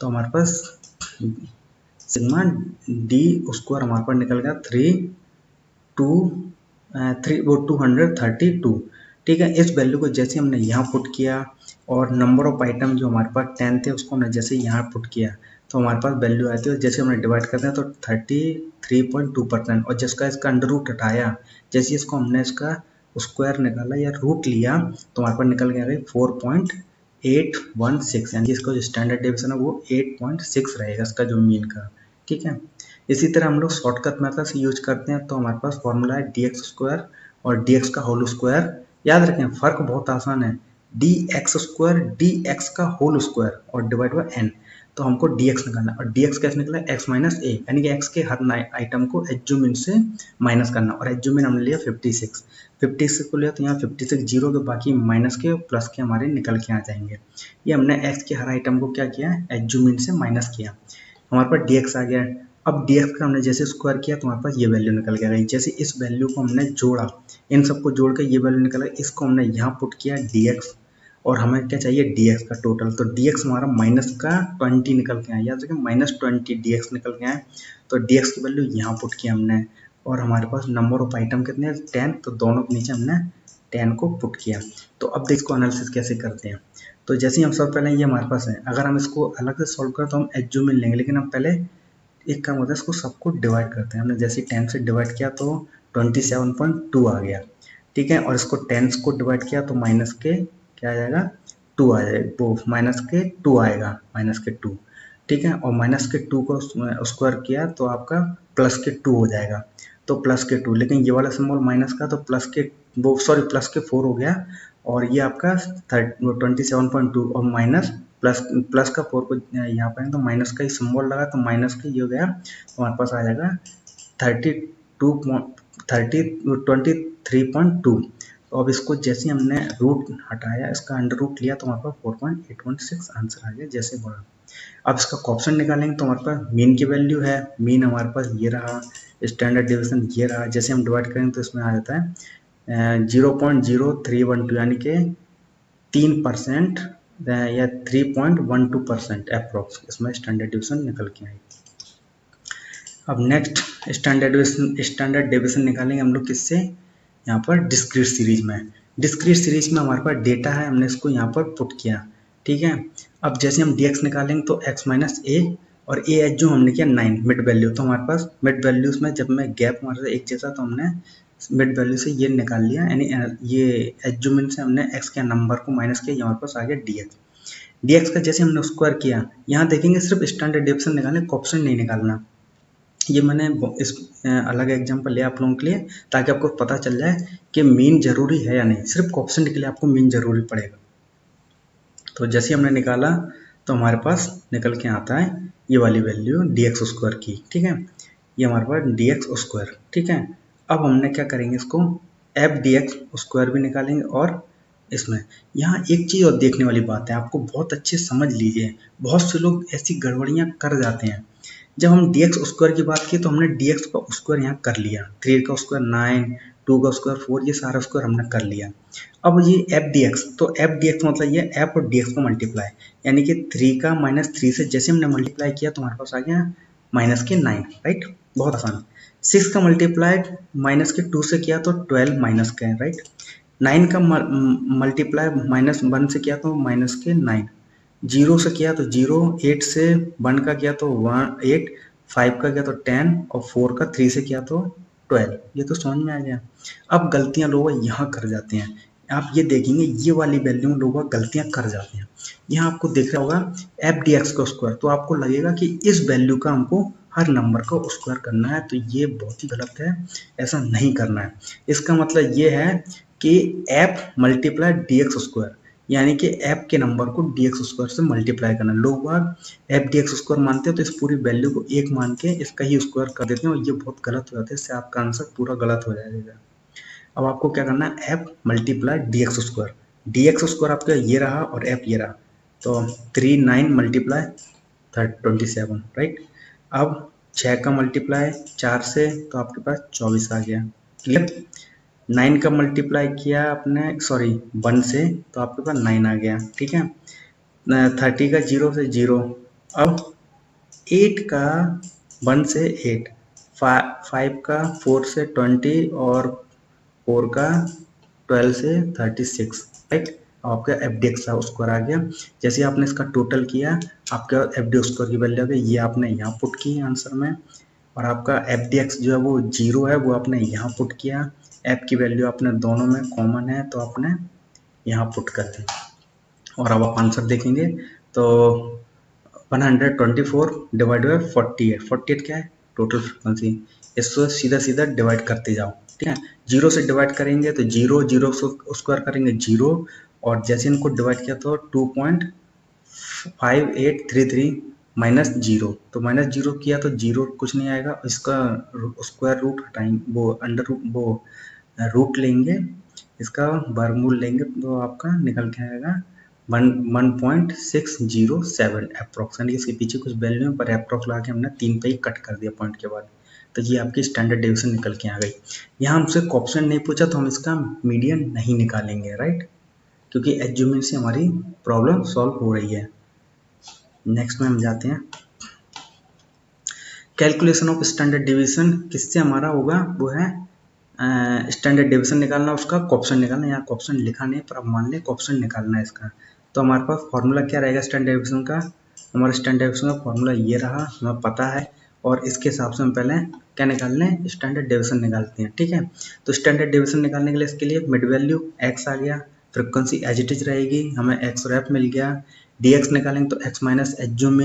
तो हमारे पास सिग्मा डी स्क्वायर हमारे पास निकल गया 232, ठीक है। इस वैल्यू को जैसे हमने यहाँ पुट किया और नंबर ऑफ आइटम जो हमारे पास 10 थे उसको हमने जैसे यहाँ पुट किया तो हमारे पास वैल्यू आती है। जैसे हमने डिवाइड करते हैं तो 33.2%, और जिसका इसका अंडर रूट हटाया, जैसे इसको हमने इसका स्क्वायर निकाला या रूट लिया तो हमारे पास निकल गया 4.816, यानी इसका जो स्टैंडर्ड डिवीजन है वो 8.6 रहेगा इसका जो मीन का, ठीक है। इसी तरह हम लोग शॉर्टकट मेथड से यूज करते हैं, तो हमारे पास फॉर्मूला है डी एक्स स्क्वायर और डी एक्स का होल स्क्वायर। याद रखें फर्क बहुत आसान है, D x square D x का होल स्क्वायर और डिवाइड बाय एन। तो हमको डी एक्स निकालना, और डी एक्स कैसे निकला, एक्स माइनस ए, यानी कि एक्स के हर आइटम को एज्यूमिन से माइनस करना, और एज्यूमिन हमने लिया 56 को लिया तो यहाँ 56 जीरो के बाकी माइनस के प्लस के हमारे निकल के आ जाएंगे। ये हमने एक्स के हर आइटम को क्या किया, एज्यूमिन से माइनस किया, हमारे पास डी एक्स आ गया। अब डी एक्स का हमने जैसे स्क्वायर किया तो हमारे पास ये वैल्यू निकल के आ गई। जैसे इस वैल्यू को हमने जोड़ा, इन सबको जोड़ के ये वैल्यू निकला, इसको हमने यहाँ पुट किया डी एक्स, और हमें क्या चाहिए डी एक्स का टोटल। तो डी एक्स हमारा माइनस का 20 निकल के आया, याद रखें -20 डी एक्स निकल के आए। तो डी एक्स की वैल्यू यहाँ पुट किया हमने, और हमारे पास नंबर ऑफ आइटम कितने हैं 10, तो दोनों के नीचे हमने 10 को पुट किया। तो अब देखो इसको एनालिसिस कैसे करते हैं। तो जैसे ही हम सब पहले ये हमारे पास है, अगर हम इसको अलग से सॉल्व करें तो हम एज्यूमिन लेंगे, लेकिन हम पहले एक काम होता है इसको सबको डिवाइड करते हैं। हमने जैसे 10 से डिवाइड किया तो 27.2 आ गया, ठीक है। और इसको 10 को डिवाइड किया तो माइनस के क्या आ जाएगा 2 आ जाएगा, वो माइनस के 2 आएगा, माइनस के 2, ठीक है। और माइनस के 2 को स्क्वायर किया तो आपका प्लस के 2 हो जाएगा, तो प्लस के 2, लेकिन ये वाला सिंबल माइनस का तो प्लस के प्लस के 4 हो गया, और ये आपका 27.2 और माइनस प्लस का 4 को यहाँ पर तो माइनस का ही सिंबल लगा तो माइनस का ये हो गया, तो हमारे पास आ जाएगा 23.2। तो अब इसको जैसे हमने रूट हटाया, इसका अंडर रूट लिया तो हमारे पास 4.816 आंसर आ गया जैसे बढ़ा। अब इसका कोएफिशिएंट निकालेंगे तो हमारे पास मीन की वैल्यू है, मीन हमारे पास ये रहा, स्टैंडर्ड डिवीजन ये रहा, जैसे हम डिवाइड करेंगे तो इसमें आ जाता है 0.0312, यानी कि 3% या 3.12% अप्रोक्स इसमें स्टैंडर्ड डिवीजन निकल के आई। अब नेक्स्ट स्टैंडर्ड डिवीजन निकालेंगे हम लोग किससे, यहाँ पर डिस्क्रीट सीरीज में। डिस्क्रीट सीरीज में हमारे पास डेटा है, हमने इसको यहाँ पर पुट किया, ठीक है। अब जैसे हम dx निकालेंगे तो x माइनस ए और ए एच जो हमने किया 9 मिड वैल्यू, तो हमारे पास मिड वैल्यूज में जब मैं गैप हमारे साथ एक जैसा तो हमने मिड वैल्यू से ये निकाल लिया, यानी ये एज्यूमिन से हमने x के नंबर को माइनस किया, हमारे पास आ गया dx का जैसे हमने स्क्वायर किया। यहाँ देखेंगे सिर्फ स्टैंडर्ड डिवीजन निकालने, कोएफिशिएंट नहीं निकालना। ये मैंने इस अलग एग्जांपल लिया आप लोगों के लिए ताकि आपको पता चल जाए कि मीन जरूरी है या नहीं, सिर्फ कोएफिशिएंट के लिए आपको मीन जरूरी पड़ेगा। तो जैसे हमने निकाला तो हमारे पास निकल के आता है ये वाली वैल्यू dx स्क्वायर की, ठीक है। ये हमारे पास dx स्क्वायर, ठीक है। अब हमने क्या करेंगे, इसको f dx स्क्वायर भी निकालेंगे और इसमें यहाँ एक चीज़ और देखने वाली बात है, आपको बहुत अच्छे समझ लीजिए। बहुत से लोग ऐसी गड़बड़ियाँ कर जाते हैं। जब हम dx स्क्वायर की बात की तो हमने dx का स्क्वायर यहाँ कर लिया, 3 का स्क्वायर 9, 2 का स्क्वायर 4, ये सारा स्क्वायर हमने कर लिया। अब ये f dx, तो f dx मतलब ये f और dx का मल्टीप्लाई, यानी कि 3 का माइनस 3 से जैसे हमने मल्टीप्लाई किया तो हमारे पास आ गया माइनस के 9, राइट, बहुत आसान। 6 का मल्टीप्लाई माइनस के 2 से किया तो 12 माइनस का है, राइट। 9 का मल्टीप्लाई माइनस 1 से किया तो माइनस के 9, 0 से किया तो 0, 8 से 1 का किया तो 8, 5 का किया तो 10 और 4 का 3 से किया तो 12। ये तो समझ में आ गया। अब गलतियां लोग यहाँ कर जाते हैं, आप ये देखेंगे ये वाली वैल्यू में लोग गलतियां कर जाते हैं। यहाँ आपको दिख रहा होगा एफ डी एक्स का स्क्वायर, तो आपको लगेगा कि इस वैल्यू का हमको हर नंबर का स्क्वायर करना है, तो ये बहुत ही गलत है, ऐसा नहीं करना है। इसका मतलब ये है कि F multiply D x square, यानी कि एफ के नंबर को डी एक्स स्क्वायर से मल्टीप्लाई करना। लोग बाग एफ डी एक्स स्क्वायर मानते हैं तो इस पूरी वैल्यू को एक मान के इसका ही स्क्वायर कर देते हैं, और ये बहुत गलत हो जाता है, इससे आपका आंसर पूरा गलत हो जाएगा। अब आपको क्या करना है, F multiply D x square, D x square आपका ये रहा और एफ ये रहा, तो 3 9 मल्टीप्लाई 27, राइट। अब 6 का मल्टीप्लाई 4 से तो आपके पास 24 आ गया, क्लियर। 9 का मल्टीप्लाई किया आपने, सॉरी 1 से, तो आपके पास 9 आ गया, ठीक है। 30 का 0 से 0। अब 8 का 1 से 8, 5 का 4 से 20 और 4 का 12 से 36, राइट। आपका एफ डी एक्स का स्क्वायर आ गया। जैसे आपने इसका टोटल किया, आपका एफ डी स्क्वायर की वैल्यू आ गई, ये आपने यहाँ पुट की आंसर में, और आपका एफ डी एक्स जो है वो 0 है, वो आपने यहाँ पुट किया। एफ की वैल्यू आपने दोनों में कॉमन है तो आपने यहाँ पुट कर दी, और अब आप आंसर देखेंगे तो 124 डिवाइड बाई 48, 48 क्या है, टोटल फ्रिक्वेंसी। इसको सीधा सीधा डिवाइड करते जाओ, ठीक है। 0 से डिवाइड करेंगे तो 0, 0 स्क्वायर करेंगे 0, और जैसे इनको डिवाइड किया तो 2.5833 माइनस 0, तो माइनस 0 किया तो 0 कुछ नहीं आएगा, इसका स्क्वायर रूट हटाएंगे, वो अंडर रूट, वो रूट लेंगे, इसका वर्गमूल लेंगे तो आपका निकल के आएगा 1.607 अप्रोक्सीमेटली। इसके पीछे कुछ वैल्यू है पर अप्रोक्स ला के हमने 3 पे ही कट कर दिया पॉइंट के बाद, तो ये आपकी स्टैंडर्ड डेविएशन निकल के आ गई। यहाँ हमसे कोएफिशिएंट नहीं पूछा तो हम इसका मीडियन नहीं निकालेंगे, राइट, क्योंकि एज्यूमेंट से हमारी प्रॉब्लम सॉल्व हो रही है। नेक्स्ट में हम जाते हैं, कैलकुलेशन ऑफ स्टैंडर्ड डेविएशन किससे हमारा होगा, वो है स्टैंडर्ड डेविएशन निकालना, उसका कोएफिशिएंट निकालना। यहाँ कोएफिशिएंट लिखा नहीं पर अब मान लें कोएफिशिएंट निकालना है इसका। तो हमारे पास फॉर्मूला क्या रहेगा स्टैंडर्ड डेविएशन का, हमारा स्टैंडर्ड डेविएशन का फॉर्मूला ये रहा, हमें पता है, और इसके हिसाब से हम पहले क्या निकाल लें, स्टैंडर्ड डेविएशन निकालते हैं, ठीक है। तो स्टैंडर्ड डेविएशन निकालने के लिए इसके लिए मिड वैल्यू x आ गया, फ्रिक्वेंसी एज इट इज रहेगी, हमें x और f मिल गया। dx निकालेंगे तो x माइनस एज्यूम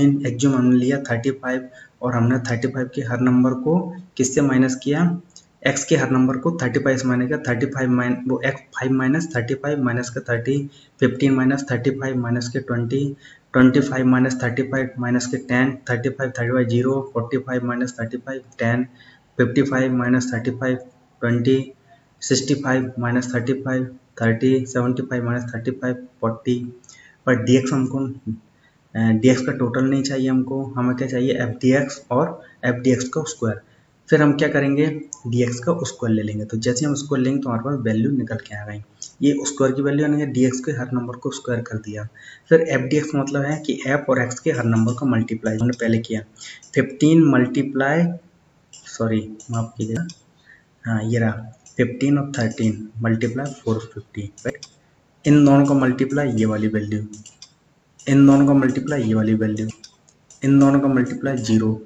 हमने लिया 35, और हमने 35 के हर नंबर को किससे माइनस किया, x के हर नंबर को 35 से माइनस किया, 35 वो x 5 माइनस 35 माइनस के 30, 15 माइनस 35 माइनस के 20, 25 माइनस 35 माइनस के 10, 35 35 0, 45 माइनस 35 10, 55 माइनस 35 20, 65 माइनस 35 30, 75 माइनस 35 40। पर dx हमको dx का टोटल नहीं चाहिए हमको, हमें क्या चाहिए एफ डी एक्स और एफ डी एक्स का स्क्वायर। फिर हम क्या करेंगे, dx का स्क्वायर ले लेंगे। तो जैसे हम स्क्वायर लेंगे तो हमारे पास वैल्यू निकल के आ गई। ये स्क्वायर की वैल्यू यानी dx के हर नंबर को स्क्वायर कर दिया। फिर एफ डी एक्स मतलब है कि f और x के हर नंबर का मल्टीप्लाई हमने पहले किया। 15 मल्टीप्लाई, सॉरी माफ कीजिएगा, हाँ ये रहा 15 और 13 मल्टीप्लाई 450, राइट। इन दोनों का मल्टीप्लाई ये वाली वैल्यू, इन दोनों का मल्टीप्लाई ये वाली वैल्यू, इन दोनों का मल्टीप्लाई 0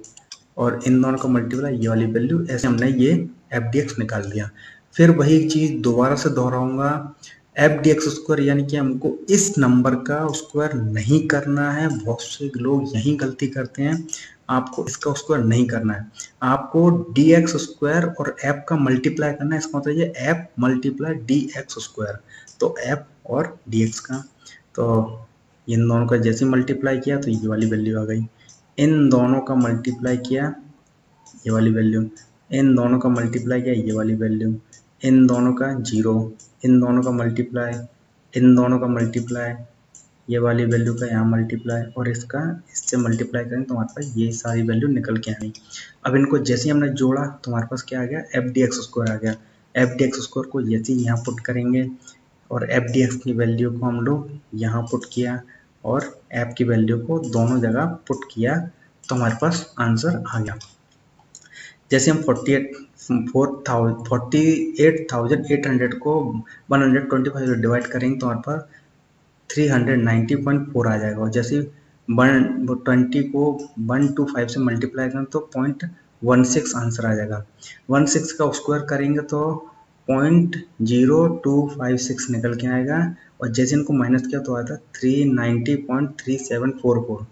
और इन दोनों का मल्टीप्लाई ये वाली वैल्यू। ऐसे हमने ये एफ डी एक्स निकाल दिया। फिर वही चीज़ दोबारा से दोहराऊंगा, एफ डी एक्स स्क्वायर यानी कि हमको इस नंबर का स्क्वायर नहीं करना है। बहुत से लोग यही गलती करते हैं, आपको इसका स्क्वायर नहीं करना है, आपको डी एक्स स्क्वायर और एफ का मल्टीप्लाई करना है। इसका मतलब ये F multiply D x square, तो एफ और डी एक्स का, तो इन दोनों का जैसे मल्टीप्लाई किया तो ये वाली वैल्यू आ गई। इन दोनों का मल्टीप्लाई किया ये वाली वैल्यू, इन दोनों का मल्टीप्लाई किया ये वाली वैल्यू, इन दोनों का 0, इन दोनों का मल्टीप्लाई, इन दोनों का मल्टीप्लाई, ये वाली वैल्यू का यहाँ मल्टीप्लाई और इसका इससे मल्टीप्लाई करें तो हमारे पास ये सारी वैल्यू निकल के आ गई। अब इनको जैसे ही हमने जोड़ा तो हमारे पास क्या आ गया, एफ डी एक्स स्क्वायर आ गया। एफ डी एक्स स्क्वायर को जैसे ही यहाँ पुट करेंगे और एफ डी एक्स की वैल्यू को हम लोग यहाँ पुट किया और एफ की वैल्यू को दोनों जगह पुट किया तो हमारे पास आंसर आ गया। जैसे हम 48,800 को 125 से डिवाइड करेंगे तो हमारे पास 390.4 आ जाएगा। और जैसे 120 को 125 से मल्टीप्लाई करें तो 0.16 आंसर आ जाएगा। 16 का स्क्वायर करेंगे तो 0.0256 निकल के आएगा और जैसे इनको माइनस किया तो आता 390.3744।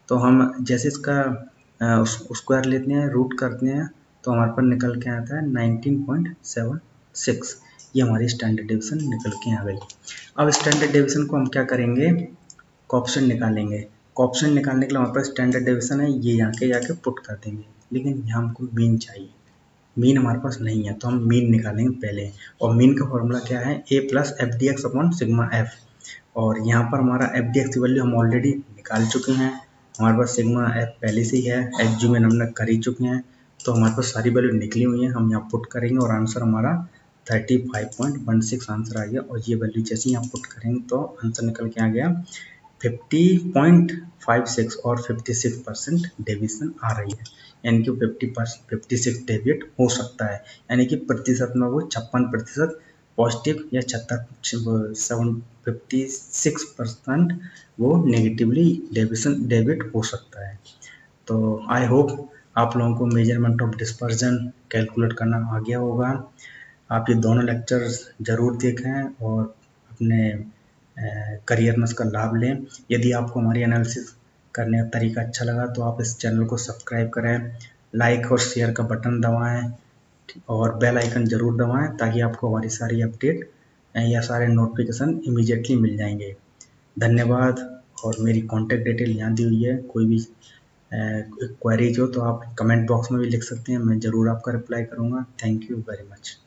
तो हम जैसे इसका स्क्वायर लेते हैं, रूट करते हैं तो हमारे पास निकल के आता है 19.76। ये हमारी स्टैंडर्ड डिवीजन निकल के आ गई। अब स्टैंडर्ड डिवीजन को हम क्या करेंगे, कोएफिशिएंट निकालेंगे। कोएफिशिएंट निकालने के लिए हमारे पास स्टैंडर्ड डिवीजन है, ये यहाँ के जाके पुट कर देंगे। लेकिन यहाँ हमको मीन चाहिए, मीन हमारे पास नहीं है तो हम मीन निकालेंगे पहले। और मीन का फॉर्मूला क्या है, A plus F D X upon sigma F. और यहाँ पर हमारा एफ डी एक्स की वैल्यू हम ऑलरेडी निकाल चुके हैं, हमारे पास सिग्मा एफ पहले से ही है, एग्जूमेंट हमने कर ही चुके हैं, तो हमारे पास सारी वैल्यू निकली हुई है। हम यहाँ पुट करेंगे और आंसर हमारा 35.16 आंसर आ गया। और ये वैल्यू जैसे ही यहाँ पुट करेंगे तो आंसर निकल के आ गया 50.56 और 56% डेविएशन आ रही है, यानी कि 56 डेविएट हो सकता है, यानी कि प्रतिशत में वो 56% पॉजिटिव या 56% वो नेगेटिवली डेविएट हो सकता है। तो आई होप आप लोगों को मेजरमेंट ऑफ डिस्पर्जन कैलकुलेट करना आ गया होगा। आप ये दोनों लेक्चर्स ज़रूर देखें और अपने करियर में इसका लाभ लें। यदि आपको हमारी एनालिसिस करने का तरीका अच्छा लगा तो आप इस चैनल को सब्सक्राइब करें, लाइक और शेयर का बटन दबाएं और बेल आइकन ज़रूर दबाएं ताकि आपको हमारी सारी अपडेट या सारे नोटिफिकेशन इमीडिएटली मिल जाएंगे। धन्यवाद। और मेरी कॉन्टैक्ट डिटेल यहाँ दी हुई है, कोई भी क्वेरीज हो तो आप कमेंट बॉक्स में भी लिख सकते हैं, मैं ज़रूर आपका रिप्लाई करूँगा। Thank you very much.